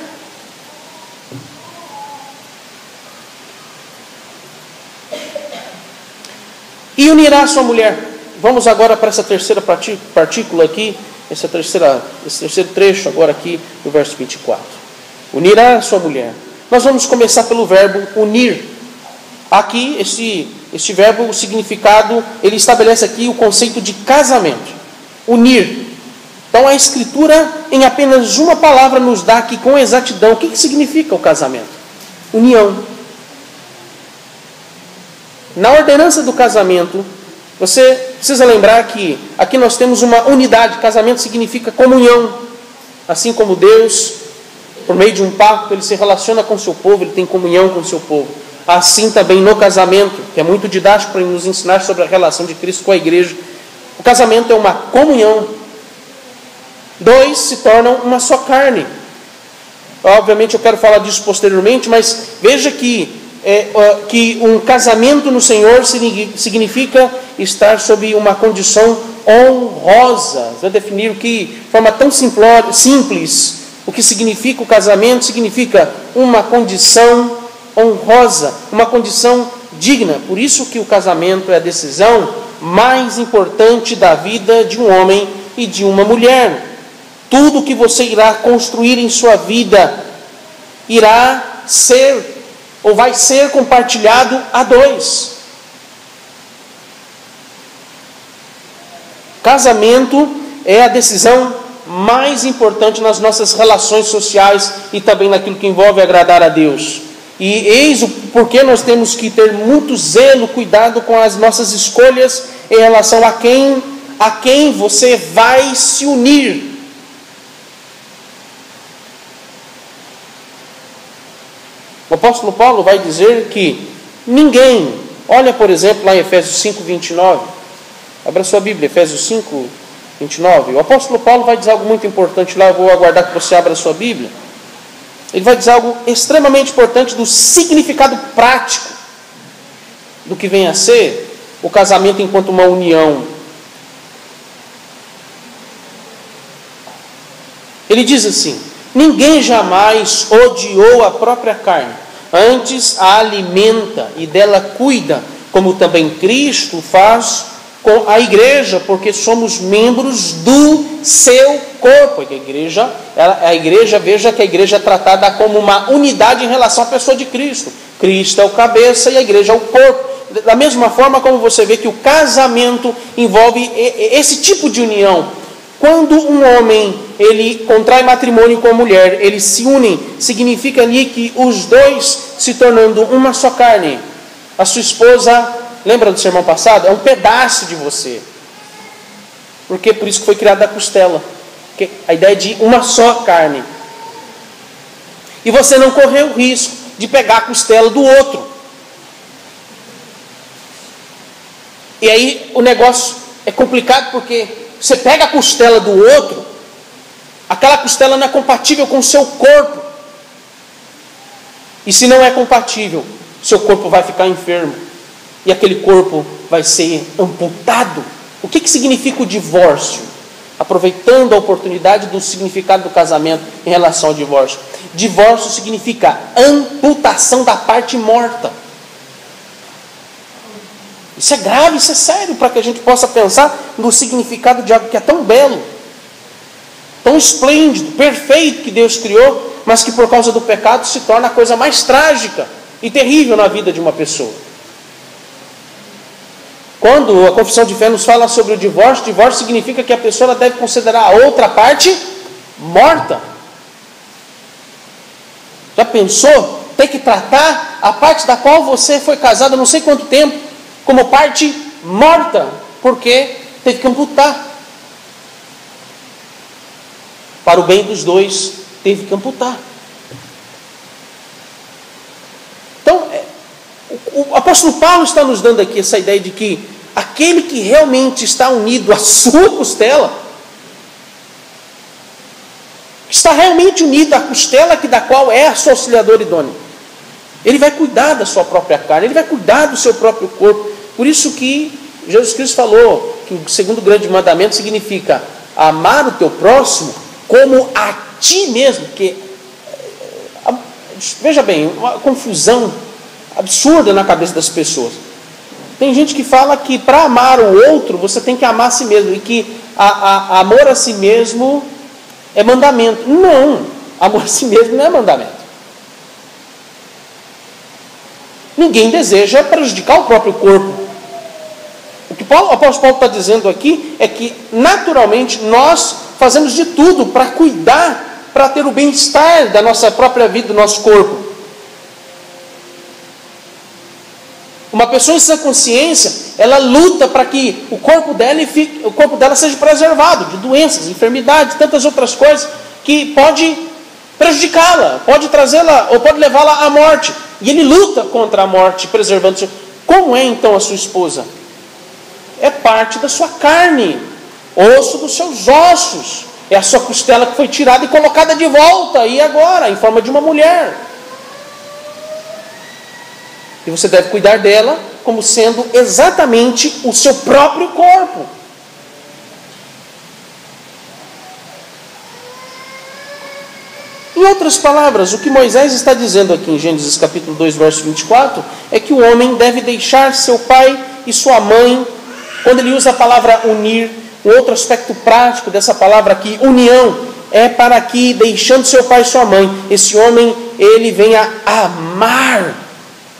E unirá a sua mulher. Vamos agora para essa terceira partícula aqui, esse terceiro trecho agora aqui do verso 24. Unirá a sua mulher. Nós vamos começar pelo verbo unir. Aqui, este verbo, o significado, ele estabelece aqui o conceito de casamento. Unir. Então a Escritura, em apenas uma palavra, nos dá aqui com exatidão o que significa o casamento. União. Na ordenança do casamento, você precisa lembrar que aqui nós temos uma unidade. Casamento significa comunhão. Assim como Deus, por meio de um pacto, ele se relaciona com o seu povo, ele tem comunhão com o seu povo. Assim também no casamento, que é muito didático para nos ensinar sobre a relação de Cristo com a igreja. O casamento é uma comunhão. Dois se tornam uma só carne. Obviamente eu quero falar disso posteriormente, mas veja que um casamento no Senhor significa estar sob uma condição honrosa. Vou definir o que, de forma tão simples, o que significa o casamento, significa uma condição honrosa, uma condição digna. Por isso que o casamento é a decisão mais importante da vida de um homem e de uma mulher. Tudo que você irá construir em sua vida irá ser ou vai ser compartilhado a dois. Casamento é a decisão mais importante nas nossas relações sociais e também naquilo que envolve agradar a Deus. E eis o porquê nós temos que ter muito zelo, cuidado com as nossas escolhas em relação a quem você vai se unir. O apóstolo Paulo vai dizer que ninguém, olha por exemplo lá em Efésios 5, 29, abra sua Bíblia, Efésios 5, 29, o apóstolo Paulo vai dizer algo muito importante lá, eu vou aguardar que você abra a sua Bíblia. Ele vai dizer algo extremamente importante do significado prático do que vem a ser o casamento enquanto uma união. Ele diz assim: ninguém jamais odiou a própria carne, antes a alimenta e dela cuida, como também Cristo faz com a igreja, porque somos membros do seu corpo. A igreja, veja que a igreja é tratada como uma unidade em relação à pessoa de Cristo. Cristo é o cabeça e a igreja é o corpo. Da mesma forma como você vê que o casamento envolve esse tipo de união. Quando um homem ele contrai matrimônio com a mulher, eles se unem, significa ali que os dois se tornando uma só carne. A sua esposa, lembra do sermão passado? É um pedaço de você. Porque por isso que foi criada a costela. Porque a ideia é de uma só carne. E você não correu o risco de pegar a costela do outro. E aí o negócio é complicado porque você pega a costela do outro, aquela costela não é compatível com o seu corpo. E se não é compatível, seu corpo vai ficar enfermo. E aquele corpo vai ser amputado. O que significa o divórcio? Aproveitando a oportunidade do significado do casamento em relação ao divórcio. Divórcio significa amputação da parte morta. Isso é grave, isso é sério, para que a gente possa pensar no significado de algo que é tão belo, tão esplêndido, perfeito que Deus criou, mas que por causa do pecado se torna a coisa mais trágica e terrível na vida de uma pessoa. Quando a confissão de fé nos fala sobre o divórcio significa que a pessoa deve considerar a outra parte morta. Já pensou? Ter que tratar a parte da qual você foi casado não sei quanto tempo como parte morta, porque teve que amputar. Para o bem dos dois, teve que amputar. Então, o apóstolo Paulo está nos dando aqui essa ideia de que aquele que realmente está unido à sua costela, está realmente unido à costela da qual é a sua auxiliadora idônea, ele vai cuidar da sua própria carne, ele vai cuidar do seu próprio corpo. Por isso que Jesus Cristo falou que o segundo grande mandamento significa amar o teu próximo como a ti mesmo, porque, veja bem, uma confusão absurda na cabeça das pessoas. Tem gente que fala que para amar o outro, você tem que amar a si mesmo, e que amor a si mesmo é mandamento. Não, amor a si mesmo não é mandamento. Ninguém deseja prejudicar o próprio corpo. O que o apóstolo Paulo está dizendo aqui é que, naturalmente, nós fazemos de tudo para cuidar, para ter o bem-estar da nossa própria vida, do nosso corpo. Uma pessoa em sã consciência, ela luta para que o corpo dela seja preservado de doenças, enfermidades, tantas outras coisas que pode prejudicá-la, pode trazê-la ou pode levá-la à morte. E ele luta contra a morte, preservando-se. Como é então a sua esposa? É parte da sua carne, osso dos seus ossos. É a sua costela que foi tirada e colocada de volta, e agora, em forma de uma mulher. E você deve cuidar dela como sendo exatamente o seu próprio corpo. Em outras palavras, o que Moisés está dizendo aqui em Gênesis capítulo 2, verso 24, é que o homem deve deixar seu pai e sua mãe. Quando ele usa a palavra unir, um outro aspecto prático dessa palavra aqui, união, é para que, deixando seu pai e sua mãe, esse homem, ele venha amar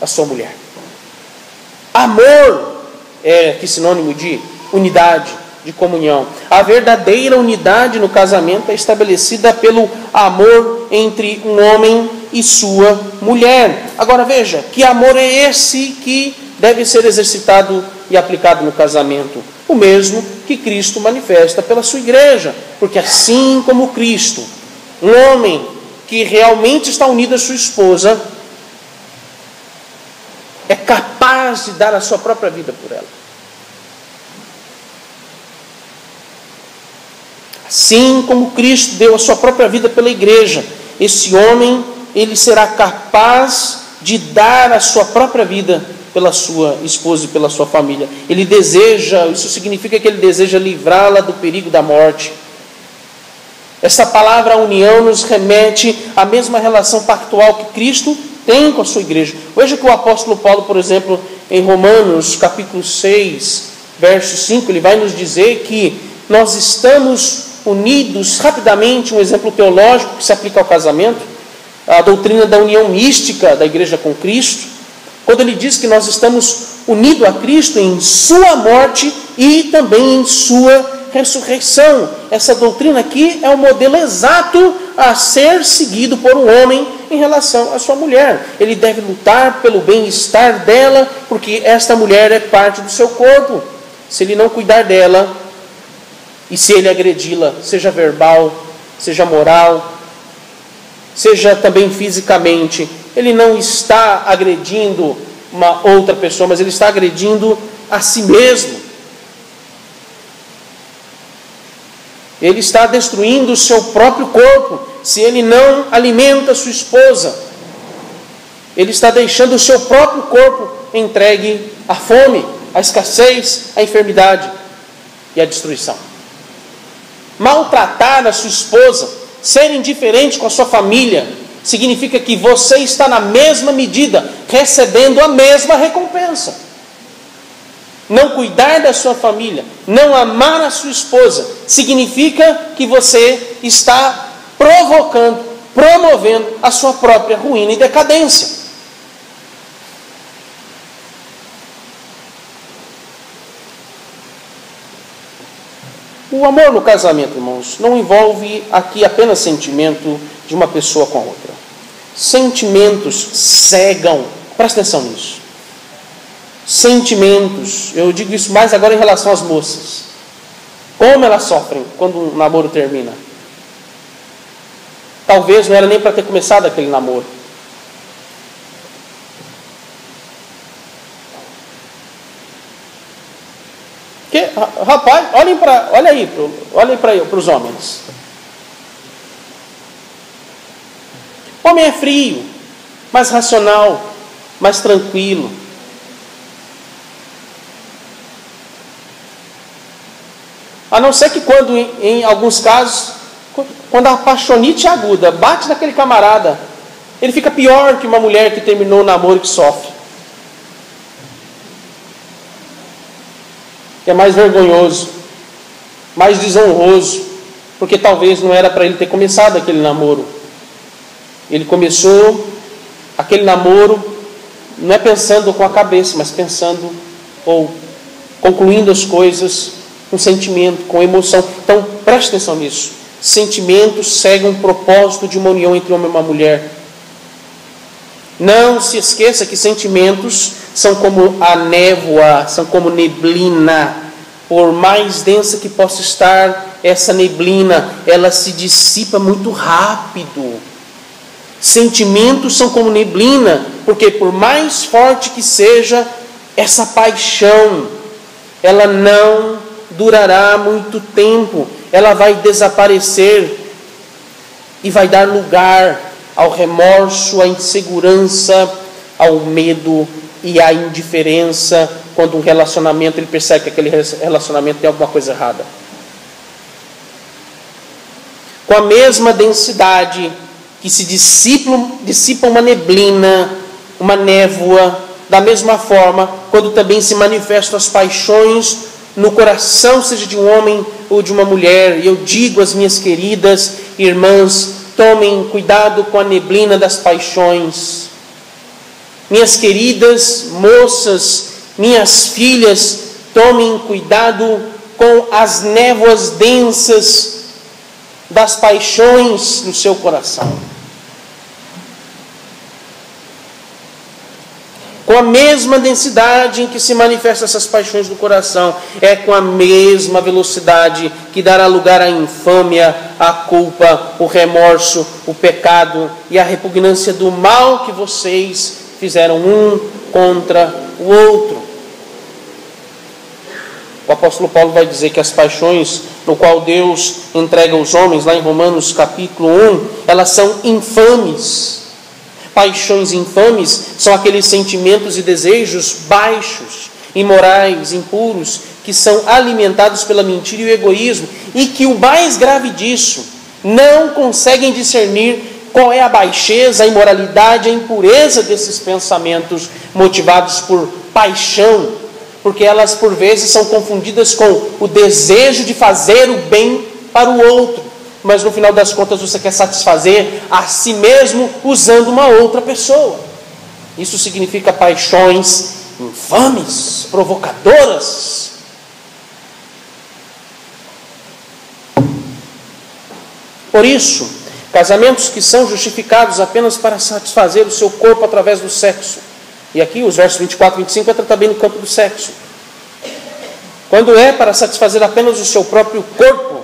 a sua mulher. Amor é aqui sinônimo de unidade, de comunhão. A verdadeira unidade no casamento é estabelecida pelo amor entre um homem e sua mulher. Agora veja, que amor é esse que deve ser exercitado e aplicado no casamento? O mesmo que Cristo manifesta pela sua igreja. Porque assim como Cristo, um homem que realmente está unido à sua esposa, é capaz de dar a sua própria vida por ela. Assim como Cristo deu a sua própria vida pela igreja, esse homem, ele será capaz de dar a sua própria vida pela sua esposa e pela sua família. Ele deseja, isso significa que ele deseja livrá-la do perigo da morte. Essa palavra união nos remete à mesma relação pactual que Cristo tem com a sua igreja. Veja que o apóstolo Paulo, por exemplo, em Romanos capítulo 6, verso 5, ele vai nos dizer que nós estamos unidos, rapidamente, um exemplo teológico que se aplica ao casamento, a doutrina da união mística da igreja com Cristo, quando ele diz que nós estamos unidos a Cristo em sua morte e também em sua ressurreição. Essa doutrina aqui é o modelo exato a ser seguido por um homem em relação à sua mulher. Ele deve lutar pelo bem-estar dela, porque esta mulher é parte do seu corpo. Se ele não cuidar dela, e se ele agredi-la, seja verbal, seja moral, seja também fisicamente, ele não está agredindo uma outra pessoa, mas ele está agredindo a si mesmo. Ele está destruindo o seu próprio corpo. Se ele não alimenta a sua esposa, ele está deixando o seu próprio corpo entregue à fome, à escassez, à enfermidade e à destruição. Maltratar a sua esposa, ser indiferente com a sua família, significa que você está na mesma medida, recebendo a mesma recompensa. Não cuidar da sua família, não amar a sua esposa, significa que você está provocando, promovendo a sua própria ruína e decadência. O amor no casamento, irmãos, não envolve aqui apenas sentimento de uma pessoa com a outra. Sentimentos cegam, presta atenção nisso. Sentimentos, eu digo isso mais agora em relação às moças. Como elas sofrem quando um namoro termina. Talvez não era nem para ter começado aquele namoro. Porque, rapaz, olha aí para os homens. O homem é frio, mais racional, mais tranquilo. A não ser que quando, em alguns casos, Quando a paixonite aguda bate naquele camarada, ele fica pior que uma mulher que terminou o namoro e que sofre. É mais vergonhoso, mais desonroso, porque talvez não era para ele ter começado aquele namoro. Ele começou aquele namoro, não é pensando com a cabeça, mas pensando ou concluindo as coisas com sentimento, com emoção. Então, preste atenção nisso. Sentimentos seguem um propósito de uma união entre homem e uma mulher. Não se esqueça que sentimentos são como a névoa, são como neblina. Por mais densa que possa estar essa neblina, ela se dissipa muito rápido. Sentimentos são como neblina, porque por mais forte que seja essa paixão, ela não durará muito tempo. Ela vai desaparecer e vai dar lugar ao remorso, à insegurança, ao medo e à indiferença, quando um relacionamento, ele percebe que aquele relacionamento tem alguma coisa errada. Com a mesma densidade que se dissipa uma neblina, uma névoa, da mesma forma, quando também se manifestam as paixões no coração, seja de um homem ou de uma mulher, e eu digo às minhas queridas irmãs, tomem cuidado com a neblina das paixões. Minhas queridas moças, minhas filhas, tomem cuidado com as névoas densas das paixões no seu coração. Com a mesma densidade em que se manifestam essas paixões do coração, é com a mesma velocidade que dará lugar à infâmia, à culpa, o remorso, o pecado e a repugnância do mal que vocês fizeram um contra o outro. O apóstolo Paulo vai dizer que as paixões no qual Deus entrega os homens, lá em Romanos capítulo 1, elas são infames. Paixões infames são aqueles sentimentos e desejos baixos, imorais, impuros, que são alimentados pela mentira e o egoísmo, e que o mais grave disso, não conseguem discernir qual é a baixeza, a imoralidade, a impureza desses pensamentos motivados por paixão, porque elas por vezes são confundidas com o desejo de fazer o bem para o outro. Mas no final das contas você quer satisfazer a si mesmo usando uma outra pessoa. Isso significa paixões infames, provocadoras. Por isso, casamentos que são justificados apenas para satisfazer o seu corpo através do sexo. E aqui os versos 24 e 25 vai tratar bem no campo do sexo. Quando é para satisfazer apenas o seu próprio corpo,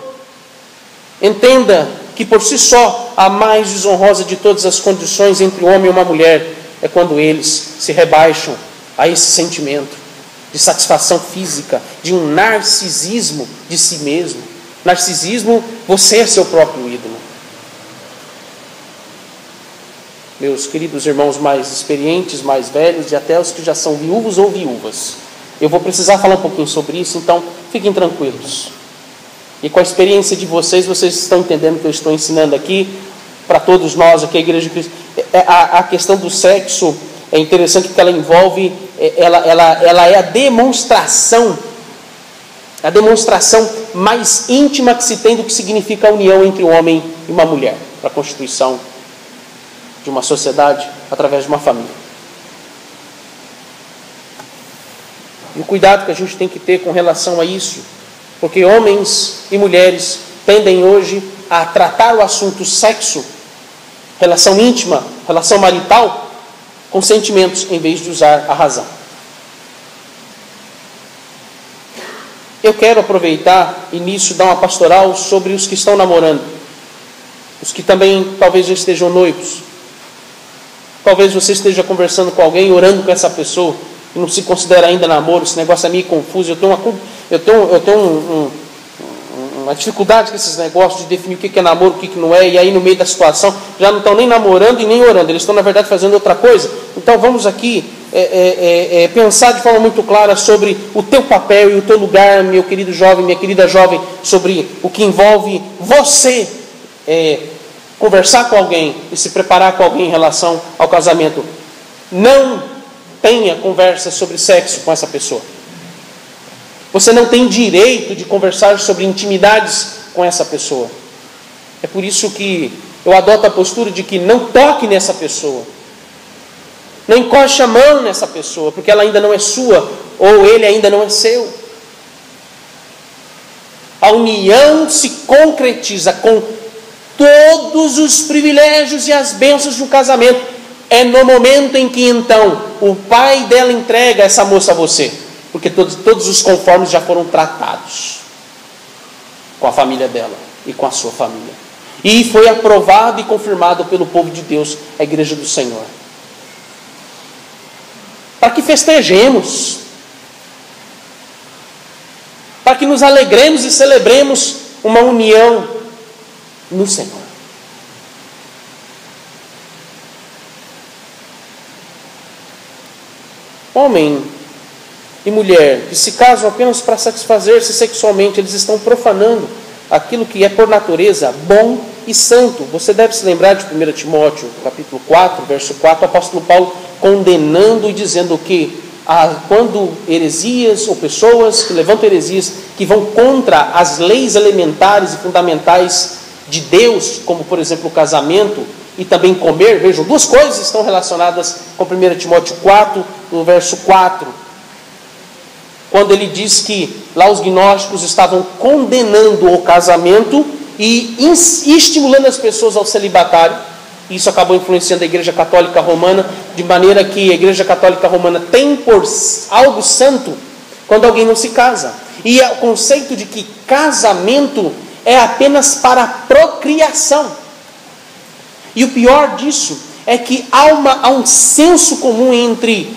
entenda que por si só a mais desonrosa de todas as condições entre um homem e uma mulher é quando eles se rebaixam a esse sentimento de satisfação física, de um narcisismo de si mesmo. Narcisismo, você é seu próprio ídolo. Meus queridos irmãos mais experientes, mais velhos e até os que já são viúvos ou viúvas, eu vou precisar falar um pouquinho sobre isso, então fiquem tranquilos. E com a experiência de vocês estão entendendo o que eu estou ensinando aqui, para todos nós aqui, a Igreja de Cristo. A questão do sexo é interessante porque ela envolve, ela é a demonstração mais íntima que se tem do que significa a união entre um homem e uma mulher, para a constituição de uma sociedade através de uma família. E o cuidado que a gente tem que ter com relação a isso, porque homens e mulheres tendem hoje a tratar o assunto sexo, relação íntima, relação marital, com sentimentos, em vez de usar a razão. Eu quero aproveitar e nisso dar uma pastoral sobre os que estão namorando, os que também talvez já estejam noivos. Talvez você esteja conversando com alguém, orando com essa pessoa, e não se considera ainda namoro, esse negócio é meio confuso. Eu tenho uma dificuldade com esses negócios de definir o que é namoro, o que não é, e aí no meio da situação já não estão nem namorando e nem orando, eles estão na verdade fazendo outra coisa. Então vamos aqui pensar de forma muito clara sobre o teu papel e o teu lugar, meu querido jovem, minha querida jovem, sobre o que envolve você conversar com alguém e se preparar com alguém em relação ao casamento, não tenha conversa sobre sexo com essa pessoa. Você não tem direito de conversar sobre intimidades com essa pessoa. É por isso que eu adoto a postura de que não toque nessa pessoa. Não encoste a mão nessa pessoa, porque ela ainda não é sua, ou ele ainda não é seu. A união se concretiza com todos os privilégios e as bênçãos de um casamento. É no momento em que então o pai dela entrega essa moça a você, porque todos os conformes já foram tratados com a família dela e com a sua família. E foi aprovado e confirmado pelo povo de Deus, a igreja do Senhor. Para que festejemos, para que nos alegremos e celebremos uma união no Senhor. Homem e mulher que se casam apenas para satisfazer-se sexualmente, eles estão profanando aquilo que é por natureza bom e santo. Você deve se lembrar de 1 Timóteo, capítulo 4, verso 4, o apóstolo Paulo condenando e dizendo que quando heresias ou pessoas que levantam heresias que vão contra as leis elementares e fundamentais de Deus, como por exemplo o casamento e também comer, vejam, duas coisas estão relacionadas com 1 Timóteo 4, no verso 4, quando ele diz que lá os gnósticos estavam condenando o casamento e estimulando as pessoas ao celibatário. Isso acabou influenciando a Igreja Católica Romana, de maneira que a Igreja Católica Romana tem por algo santo quando alguém não se casa. E o conceito de que casamento é apenas para a procriação. E o pior disso é que há um senso comum entre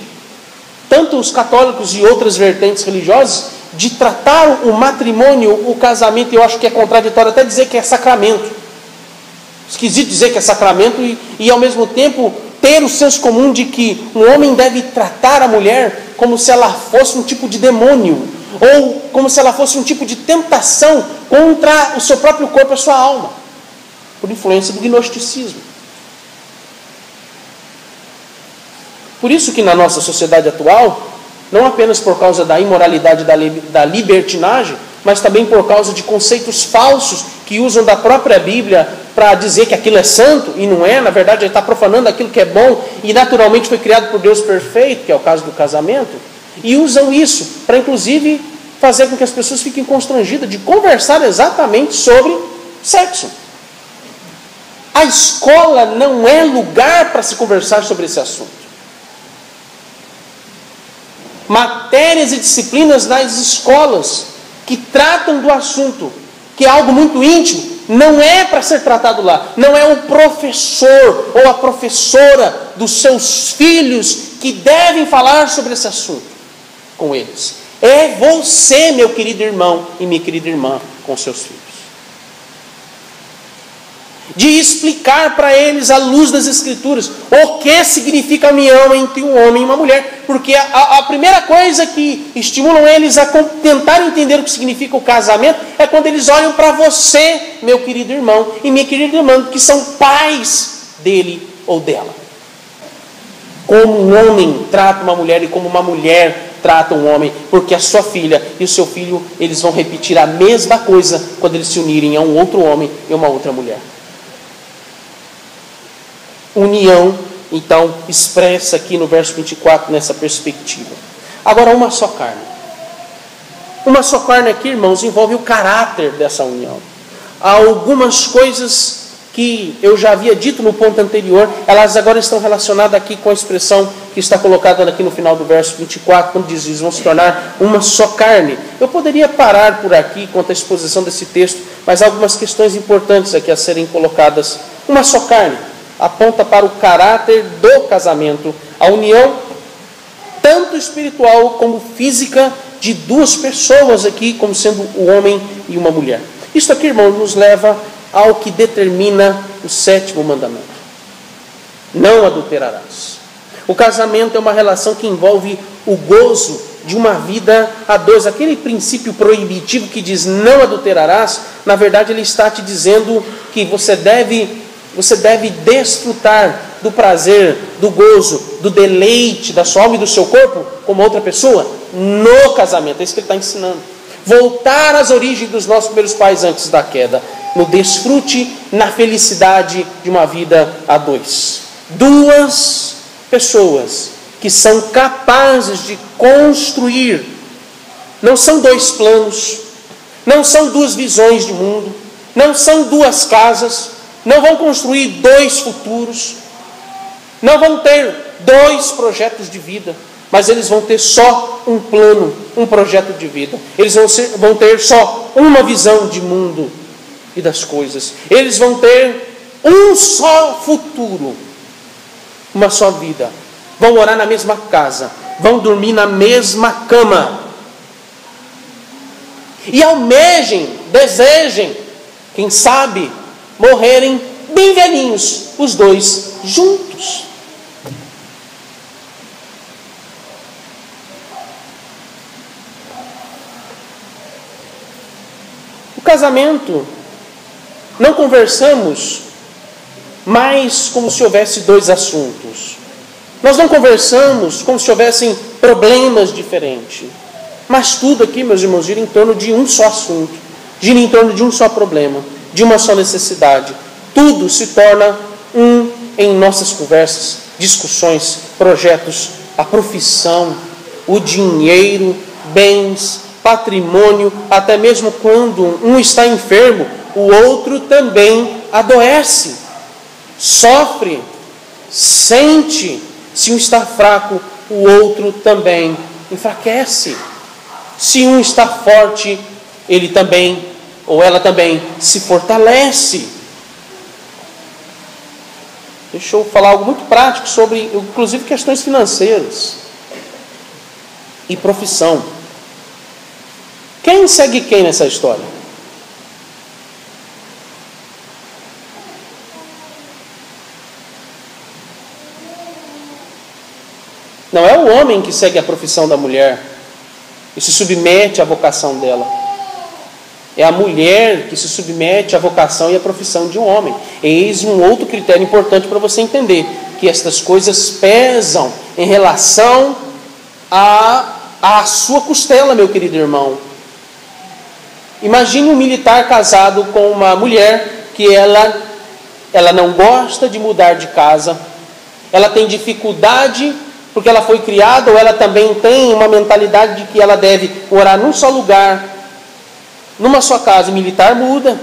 tanto os católicos e outras vertentes religiosas de tratar o matrimônio, o casamento, eu acho que é contraditório até dizer que é sacramento. Esquisito dizer que é sacramento e ao mesmo tempo ter o senso comum de que um homem deve tratar a mulher como se ela fosse um tipo de demônio, ou como se ela fosse um tipo de tentação contra o seu próprio corpo, a sua alma, por influência do gnosticismo. Por isso que na nossa sociedade atual, não apenas por causa da imoralidade da libertinagem, mas também por causa de conceitos falsos que usam da própria Bíblia para dizer que aquilo é santo, e não é, na verdade ele está profanando aquilo que é bom, e naturalmente foi criado por Deus perfeito, que é o caso do casamento, e usam isso para inclusive fazer com que as pessoas fiquem constrangidas de conversar exatamente sobre sexo. A escola não é lugar para se conversar sobre esse assunto. Matérias e disciplinas nas escolas que tratam do assunto, que é algo muito íntimo, não é para ser tratado lá. Não é o professor ou a professora dos seus filhos que devem falar sobre esse assunto com eles. É você, meu querido irmão e minha querida irmã, com seus filhos. De explicar para eles, à luz das Escrituras, o que significa a união entre um homem e uma mulher. Porque a primeira coisa que estimulam eles a tentar entender o que significa o casamento é quando eles olham para você, meu querido irmão e minha querida irmã, que são pais dele ou dela. Como um homem trata uma mulher e como uma mulher trata um homem, porque a sua filha e o seu filho, eles vão repetir a mesma coisa quando eles se unirem a um outro homem e uma outra mulher. União, então, expressa aqui no verso 24 nessa perspectiva. Agora, uma só carne. Uma só carne aqui, irmãos, envolve o caráter dessa união. Há algumas coisas que eu já havia dito no ponto anterior, elas agora estão relacionadas aqui com a expressão que está colocada aqui no final do verso 24, quando diz: eles vão se tornar uma só carne. Eu poderia parar por aqui quanto à exposição desse texto, mas há algumas questões importantes aqui a serem colocadas. Uma só carne aponta para o caráter do casamento, a união tanto espiritual como física de duas pessoas aqui, como sendo o homem e uma mulher. Isso aqui, irmão, nos leva ao que determina o 7º mandamento: não adulterarás. O casamento é uma relação que envolve o gozo de uma vida a dois. Aquele princípio proibitivo que diz não adulterarás, na verdade ele está te dizendo que você deve desfrutar do prazer, do gozo, do deleite da sua alma e do seu corpo como outra pessoa no casamento. É isso que ele está ensinando. Voltar às origens dos nossos primeiros pais antes da queda, no desfrute, na felicidade de uma vida a dois. Duas pessoas que são capazes de construir. Não são dois planos, não são duas visões de mundo, não são duas casas, não vão construir dois futuros, não vão ter dois projetos de vida, mas eles vão ter só um plano, um projeto de vida. Eles vão ter só uma visão de mundo e das coisas. Eles vão ter um só futuro, uma só vida. Vão morar na mesma casa, vão dormir na mesma cama. E almejem, desejem, quem sabe, morrerem bem velhinhos, os dois juntos. O casamento, não conversamos mais como se houvesse dois assuntos. Nós não conversamos como se houvessem problemas diferentes. Mas tudo aqui, meus irmãos, gira em torno de um só assunto. Gira em torno de um só problema, de uma só necessidade. Tudo se torna um em nossas conversas, discussões, projetos, a profissão, o dinheiro, bens, patrimônio, até mesmo quando um está enfermo, o outro também adoece, sofre, sente. Se um está fraco, o outro também enfraquece. Se um está forte, ele também, ou ela também, se fortalece. Deixa eu falar algo muito prático sobre, inclusive, questões financeiras e profissão. Quem segue quem nessa história? Não é o homem que segue a profissão da mulher e se submete à vocação dela. É a mulher que se submete à vocação e à profissão de um homem. Eis um outro critério importante para você entender, que estas coisas pesam em relação à sua costela, meu querido irmão. Imagine um militar casado com uma mulher que ela não gosta de mudar de casa, ela tem dificuldade porque ela foi criada, ou ela também tem uma mentalidade de que ela deve morar num só lugar, numa só casa. O militar muda.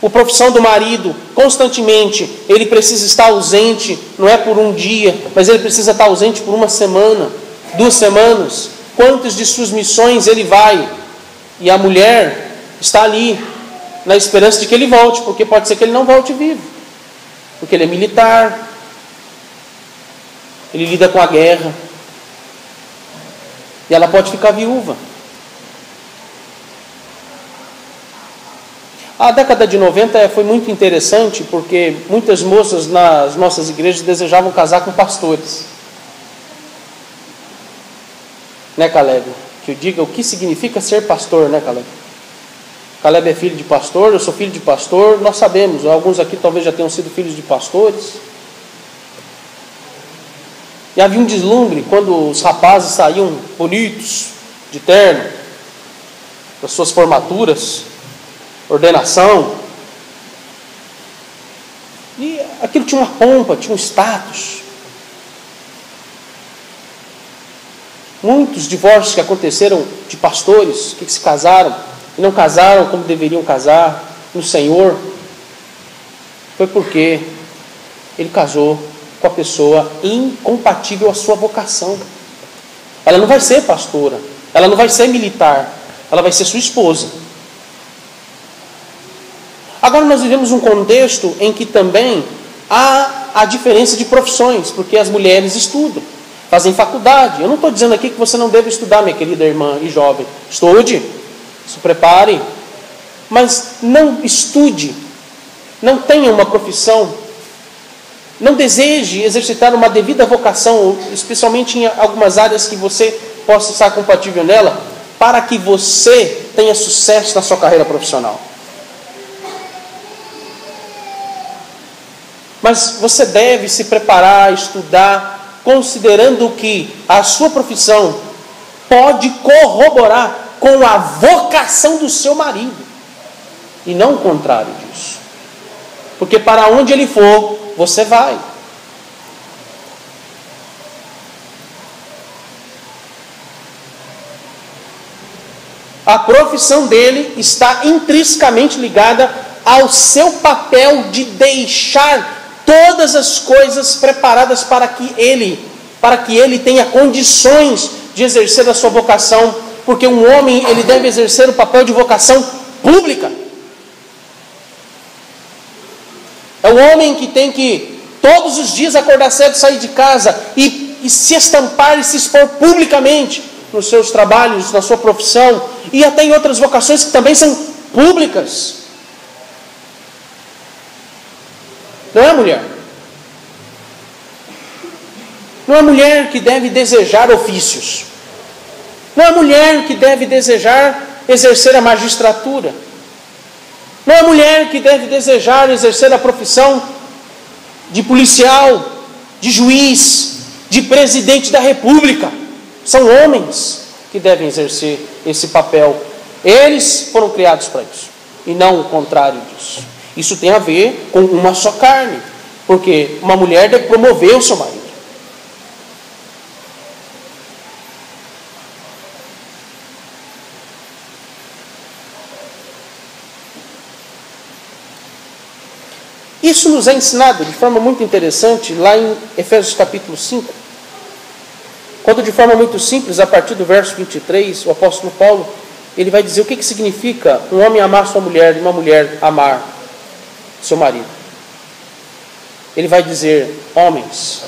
A profissão do marido, constantemente, ele precisa estar ausente, não é por um dia, mas ele precisa estar ausente por uma semana, 2 semanas. Quantas de suas missões ele vai? E a mulher está ali, na esperança de que ele volte, porque pode ser que ele não volte vivo, porque ele é militar, ele lida com a guerra, e ela pode ficar viúva. A década de 90 foi muito interessante, porque muitas moças nas nossas igrejas desejavam casar com pastores. Né, Caleb? Que eu diga o que significa ser pastor, né, Caleb? Caleb é filho de pastor, eu sou filho de pastor, nós sabemos, alguns aqui talvez já tenham sido filhos de pastores. E havia um deslumbre quando os rapazes saíam bonitos, de terno, das suas formaturas, ordenação. E aquilo tinha uma pompa, tinha um status. Muitos divórcios que aconteceram de pastores que se casaram e não casaram como deveriam casar no Senhor, foi porque ele casou com a pessoa incompatível à sua vocação. Ela não vai ser pastora, ela não vai ser militar, ela vai ser sua esposa. Agora nós vivemos um contexto em que também há a diferença de profissões, porque as mulheres estudam, fazem faculdade. Eu não estou dizendo aqui que você não deve estudar, minha querida irmã e jovem. Estude, se prepare, mas não estude, não tenha uma profissão, não deseje exercitar uma devida vocação, especialmente em algumas áreas que você possa estar compatível nela, para que você tenha sucesso na sua carreira profissional. Mas você deve se preparar, estudar, considerando que a sua profissão pode corroborar com a vocação do seu marido, e não o contrário disso. Porque para onde ele for, você vai. A profissão dele está intrinsecamente ligada ao seu papel de deixar todas as coisas preparadas para que ele tenha condições de exercer a sua vocação, porque um homem, ele deve exercer o papel de vocação pública. É o homem que tem que todos os dias acordar cedo, sair de casa e se estampar e se expor publicamente nos seus trabalhos, na sua profissão e até em outras vocações que também são públicas. Não é, mulher? Não é a mulher que deve desejar ofícios. Não é a mulher que deve desejar exercer a magistratura. Não é a mulher que deve desejar exercer a profissão de policial, de juiz, de presidente da república. São homens que devem exercer esse papel. Eles foram criados para isso, e não o contrário disso. Isso tem a ver com uma só carne, porque uma mulher deve promover o seu marido. Isso nos é ensinado de forma muito interessante lá em Efésios capítulo 5, quando de forma muito simples, a partir do verso 23, o apóstolo Paulo, ele vai dizer o que significa um homem amar sua mulher e uma mulher amar seu marido. Ele vai dizer: homens,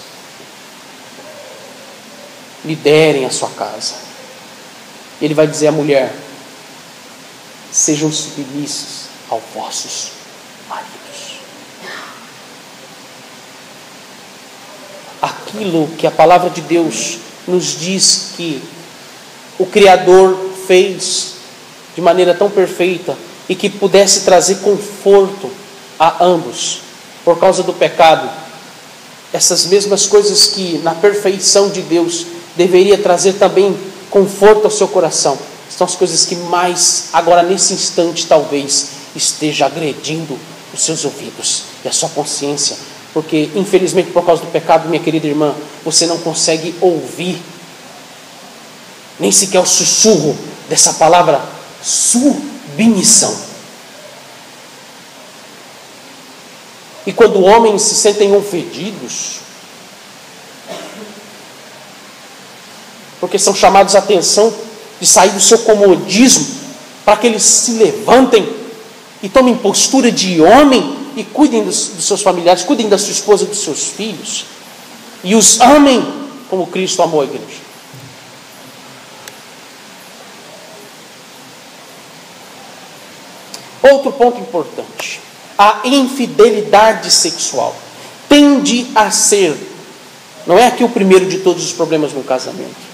liderem a sua casa. Ele vai dizer à mulher: sejam submissos aos vossos maridos. Aquilo que a palavra de Deus nos diz que o Criador fez de maneira tão perfeita e que pudesse trazer conforto a ambos por causa do pecado, essas mesmas coisas que na perfeição de Deus deveria trazer também conforto ao seu coração, são as coisas que mais agora nesse instante talvez esteja agredindo os seus ouvidos e a sua consciência. Porque, infelizmente, por causa do pecado, minha querida irmã, você não consegue ouvir nem sequer o sussurro dessa palavra submissão. E quando homens se sentem ofendidos, porque são chamados a atenção de sair do seu comodismo, para que eles se levantem e tomem postura de homem, e cuidem dos seus familiares, cuidem da sua esposa e dos seus filhos, e os amem como Cristo amou a igreja. Outro ponto importante: a infidelidade sexual tende a ser, não é aqui o primeiro de todos os problemas no casamento.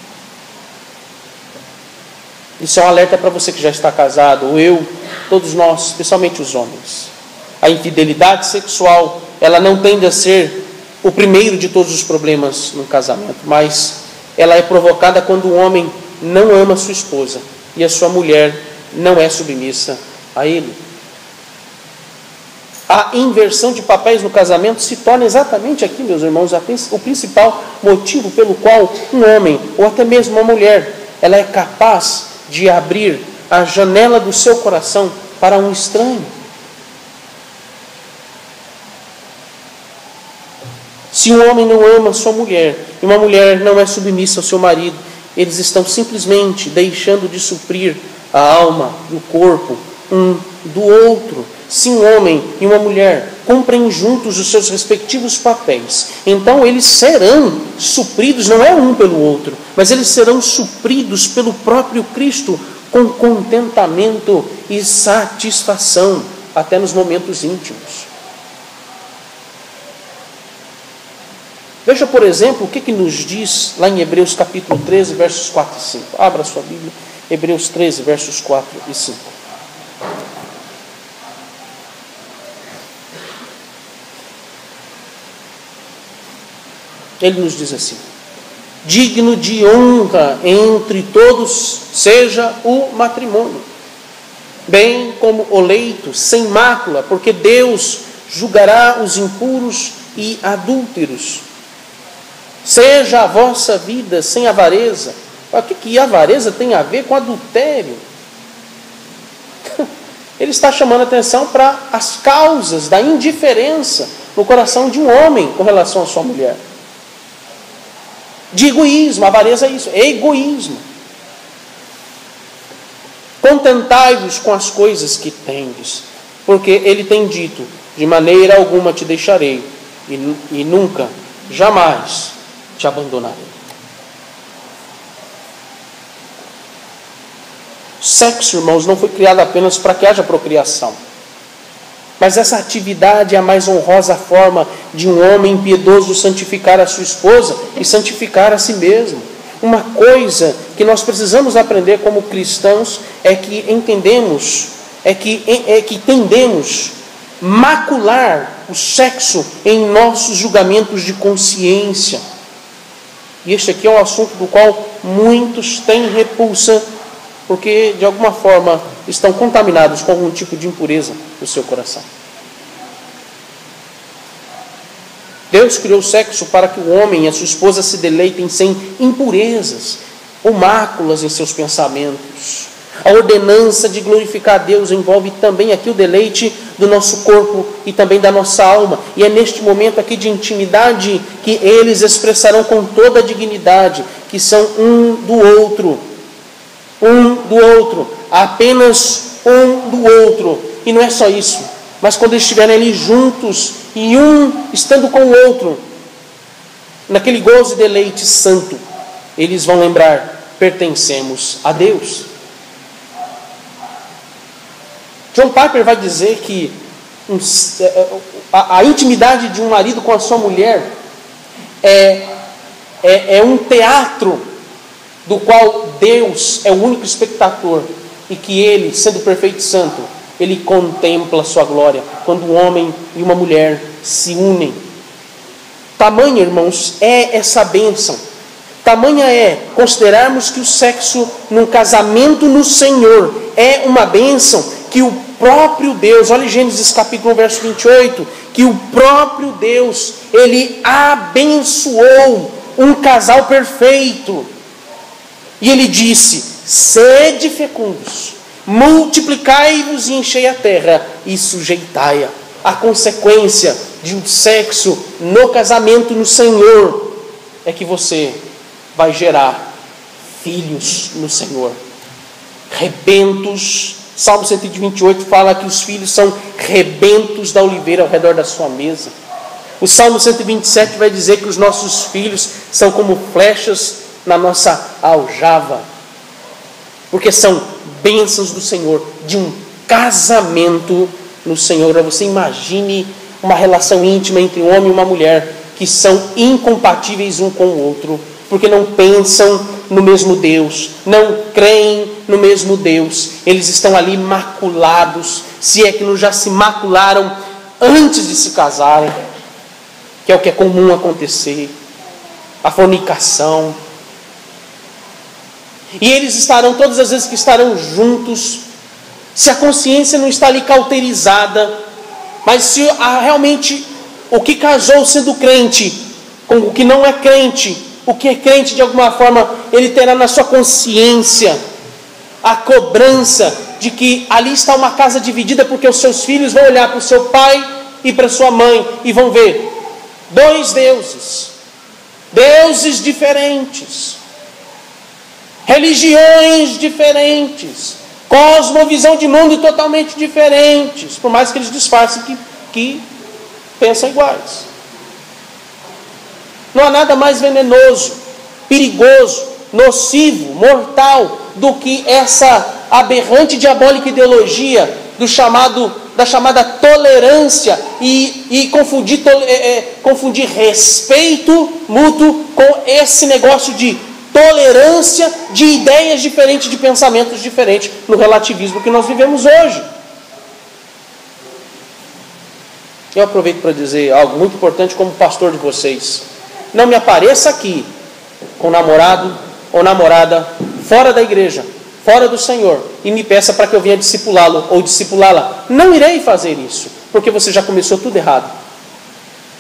Isso é um alerta para você que já está casado, ou eu, todos nós, especialmente os homens. A infidelidade sexual, ela não tende a ser o primeiro de todos os problemas no casamento, mas ela é provocada quando o homem não ama a sua esposa e a sua mulher não é submissa a ele. A inversão de papéis no casamento se torna exatamente aqui, meus irmãos, o principal motivo pelo qual um homem, ou até mesmo uma mulher, ela é capaz de abrir a janela do seu coração para um estranho. Se um homem não ama sua mulher e uma mulher não é submissa ao seu marido, eles estão simplesmente deixando de suprir a alma e o corpo um do outro. Se um homem e uma mulher cumprem juntos os seus respectivos papéis, então eles serão supridos, não é um pelo outro, mas eles serão supridos pelo próprio Cristo com contentamento e satisfação, até nos momentos íntimos. Veja, por exemplo, o que nos diz lá em Hebreus capítulo 13, versos 4 e 5. Abra a sua Bíblia, Hebreus 13, versos 4 e 5. Ele nos diz assim: digno de honra entre todos seja o matrimônio, bem como o leito, sem mácula, porque Deus julgará os impuros e adúlteros. Seja a vossa vida sem avareza. O que avareza tem a ver com adultério? Ele está chamando a atenção para as causas da indiferença no coração de um homem com relação à sua mulher. De egoísmo, avareza é isso, é egoísmo. Contentai-vos com as coisas que tendes, porque ele tem dito: de maneira alguma te deixarei, e nunca, jamais te abandonarei. Sexo, irmãos, não foi criado apenas para que haja procriação. Mas essa atividade é a mais honrosa forma de um homem piedoso santificar a sua esposa e santificar a si mesmo. Uma coisa que nós precisamos aprender como cristãos é que entendemos, é que tendemos a macular o sexo em nossos julgamentos de consciência. E este aqui é um assunto do qual muitos têm repulsa, porque de alguma forma estão contaminados com algum tipo de impureza no seu coração. Deus criou o sexo para que o homem e a sua esposa se deleitem sem impurezas ou máculas em seus pensamentos. A ordenança de glorificar a Deus envolve também aqui o deleite do nosso corpo e também da nossa alma. E é neste momento aqui de intimidade que eles expressarão com toda a dignidade que são um do outro, apenas um do outro. E não é só isso, mas quando eles estiverem ali juntos e um estando com o outro, naquele gozo e deleite santo, eles vão lembrar: pertencemos a Deus. John Piper vai dizer que a intimidade de um marido com a sua mulher é um teatro do qual Deus é o único espectador, e que ele, sendo perfeito e santo, ele contempla a sua glória quando um homem e uma mulher se unem. Tamanha, irmãos, é essa bênção. Tamanha é considerarmos que o sexo num casamento no Senhor é uma bênção que o próprio Deus, olha Gênesis capítulo 1, verso 28, que o próprio Deus, ele abençoou um casal perfeito. E ele disse: sede fecundos, multiplicai-vos e enchei a terra e sujeitai-a. A consequência de um sexo no casamento no Senhor é que você vai gerar filhos no Senhor, rebentos. Salmo 128 fala que os filhos são rebentos da oliveira ao redor da sua mesa. O Salmo 127 vai dizer que os nossos filhos são como flechas na nossa aljava, porque são bênçãos do Senhor, de um casamento no Senhor. Você imagine uma relação íntima entre um homem e uma mulher que são incompatíveis um com o outro, porque não pensam no mesmo Deus, não creem no mesmo Deus. Eles estão ali maculados, se é que não já se macularam antes de se casarem, que é o que é comum acontecer, a fornicação. E eles estarão, todas as vezes que estarão juntos, se a consciência não está ali cauterizada, mas se realmente o que casou sendo crente com o que não é crente, o que é crente de alguma forma, ele terá na sua consciência a cobrança de que ali está uma casa dividida, porque os seus filhos vão olhar para o seu pai e para a sua mãe e vão ver dois deuses, deuses diferentes, religiões diferentes, cosmovisão de mundo totalmente diferentes, por mais que eles disfarcem que pensam iguais. Não há nada mais venenoso, perigoso, nocivo, mortal do que essa aberrante diabólica ideologia da chamada tolerância e confundir respeito mútuo com esse negócio de tolerância de ideias diferentes, de pensamentos diferentes, no relativismo que nós vivemos hoje. Eu aproveito para dizer algo muito importante como pastor de vocês. não me apareça aqui com namorado ou namorada fora da igreja, fora do Senhor, e me peça para que eu venha discipulá-lo ou discipulá-la. Não irei fazer isso, porque você já começou tudo errado.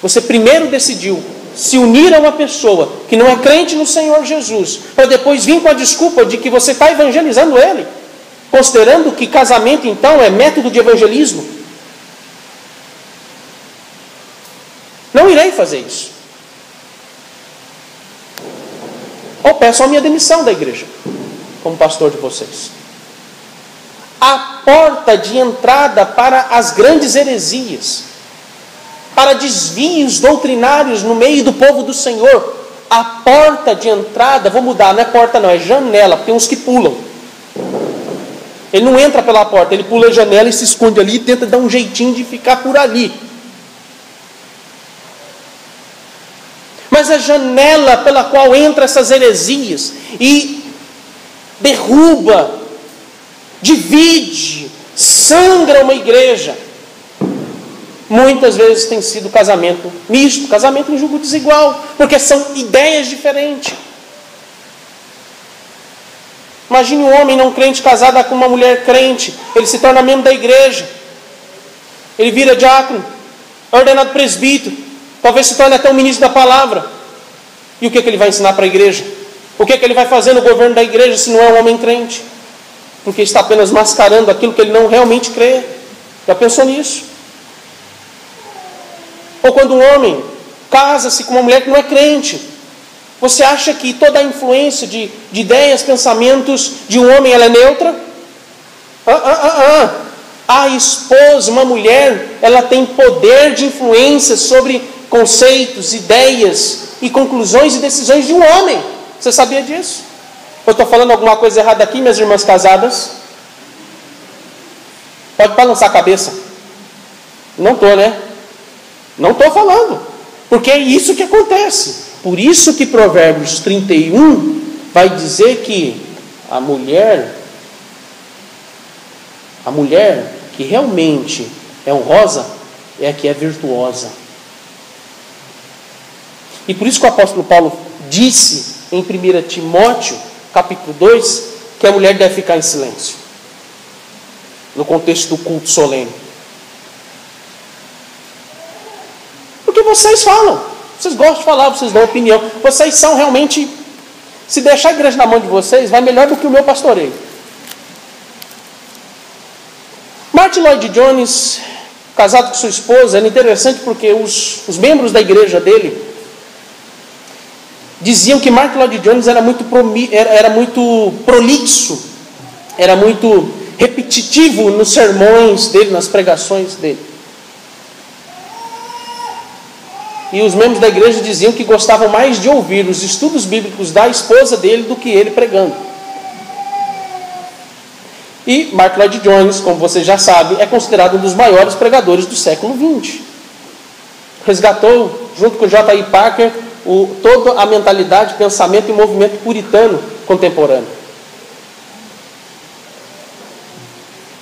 Você primeiro decidiu se unir a uma pessoa que não é crente no Senhor Jesus, para depois vir com a desculpa de que você está evangelizando ele, considerando que casamento então é método de evangelismo. Não irei fazer isso. Ou peço a minha demissão da igreja, como pastor de vocês. A porta de entrada para as grandes heresias, para desvios doutrinários no meio do povo do Senhor, a porta de entrada, vou mudar, não é porta não, é janela, porque tem uns que pulam. Ele não entra pela porta, ele pula a janela e se esconde ali e tenta dar um jeitinho de ficar por ali. Mas a janela pela qual entra essas heresias e derruba, divide, sangra uma igreja, muitas vezes tem sido casamento misto, casamento em julgo desigual, porque são ideias diferentes. Imagine um homem não crente casado com uma mulher crente, ele se torna membro da igreja, ele vira diácono, é ordenado presbítero, talvez se torne até um ministro da palavra. E o que ele vai ensinar para a igreja? O que ele vai fazer no governo da igreja se não é um homem crente? Porque está apenas mascarando aquilo que ele não realmente crê. Já pensou nisso? Ou quando um homem casa-se com uma mulher que não é crente, você acha que toda a influência de ideias, pensamentos de um homem ela é neutra? A esposa, uma mulher, ela tem poder de influência sobre conceitos, ideias e conclusões e decisões de um homem. Você sabia disso? Eu estou falando alguma coisa errada aqui, minhas irmãs casadas? Pode balançar a cabeça. Não estou, né? Não estou falando. Porque é isso que acontece. Por isso que Provérbios 31 vai dizer que a mulher que realmente é honrosa é a que é virtuosa. E por isso que o apóstolo Paulo disse em 1 Timóteo, capítulo 2, que a mulher deve ficar em silêncio, no contexto do culto solene. Porque vocês falam, vocês gostam de falar, vocês dão opinião, vocês são realmente, se deixar a igreja na mão de vocês, vai melhor do que o meu pastoreio. Martin Lloyd Jones, casado com sua esposa, era interessante porque os membros da igreja dele diziam que Martin Lloyd Jones era muito prolixo, era muito repetitivo nos sermões dele, nas pregações dele. E os membros da igreja diziam que gostavam mais de ouvir os estudos bíblicos da esposa dele do que ele pregando. E Martin Lloyd Jones, como você já sabe, é considerado um dos maiores pregadores do século XX. Resgatou, junto com J.I. Packer, toda a mentalidade, pensamento e movimento puritano contemporâneo.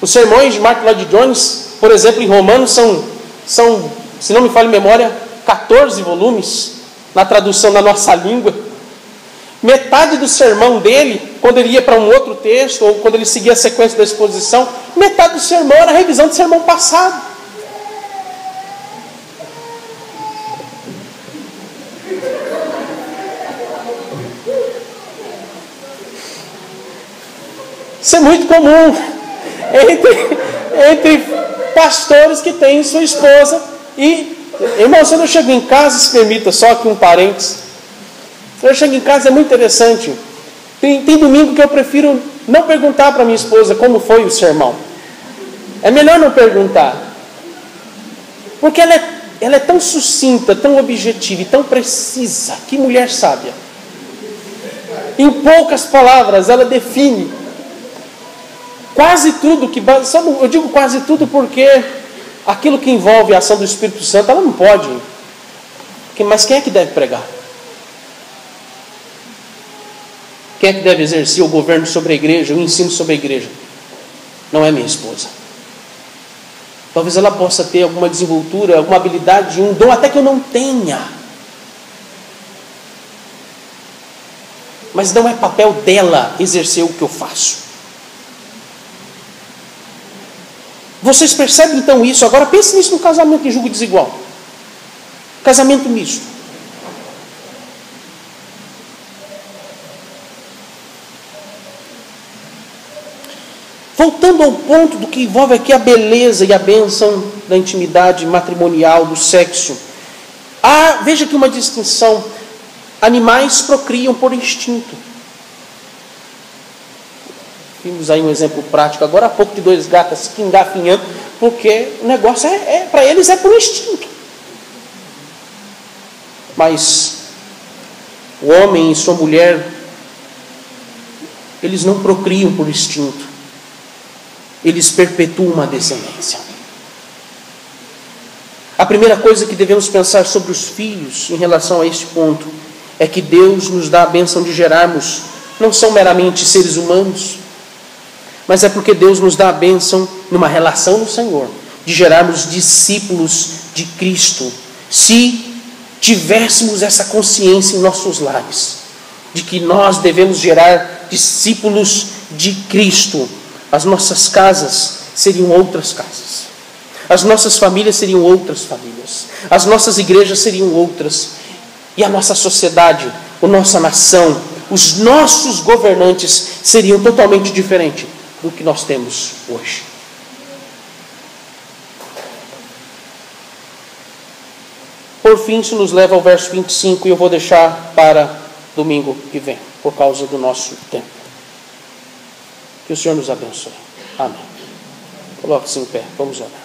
Os sermões de Martin Lloyd Jones, por exemplo, em Romanos, são, se não me falha a memória, 14 volumes, na tradução da nossa língua. Metade do sermão dele, quando ele ia para um outro texto, ou quando ele seguia a sequência da exposição, metade do sermão era a revisão do sermão passado. Isso é muito comum entre pastores que têm sua esposa. E, irmão, quando eu chego em casa, se permita só aqui um parênteses. Quando eu chego em casa é muito interessante. Tem domingo que eu prefiro não perguntar para minha esposa como foi o sermão. É melhor não perguntar. Porque ela é tão sucinta, tão objetiva e tão precisa. Que mulher sábia. Em poucas palavras, ela define quase tudo que... Eu digo quase tudo porque aquilo que envolve a ação do Espírito Santo, ela não pode. Mas quem é que deve pregar? Quem é que deve exercer o governo sobre a igreja, o ensino sobre a igreja? Não é minha esposa. Talvez ela possa ter alguma desenvoltura, alguma habilidade, um dom até que eu não tenha. mas não é papel dela exercer o que eu faço. Vocês percebem então isso? Agora pense nisso no casamento em julgo desigual. Casamento misto. Voltando ao ponto do que envolve aqui a beleza e a bênção da intimidade matrimonial, do sexo. Veja aqui uma distinção. Animais procriam por instinto. Vimos aí um exemplo prático agora há pouco de 2 gatas que engafinhando, porque o negócio para eles é por instinto. Mas o homem e sua mulher, eles não procriam por instinto. Eles perpetuam uma descendência. A primeira coisa que devemos pensar sobre os filhos em relação a este ponto é que Deus nos dá a bênção de gerarmos, não são meramente seres humanos, mas é porque Deus nos dá a bênção numa relação no Senhor, de gerarmos discípulos de Cristo, se tivéssemos essa consciência em nossos lares, de que nós devemos gerar discípulos de Cristo. As nossas casas seriam outras casas. As nossas famílias seriam outras famílias. As nossas igrejas seriam outras. E a nossa sociedade, a nossa nação, os nossos governantes seriam totalmente diferentes do que nós temos hoje. Por fim, isso nos leva ao verso 25, e eu vou deixar para domingo que vem, por causa do nosso tempo. Que o Senhor nos abençoe. Amém. Coloque-se em pé. Vamos orar.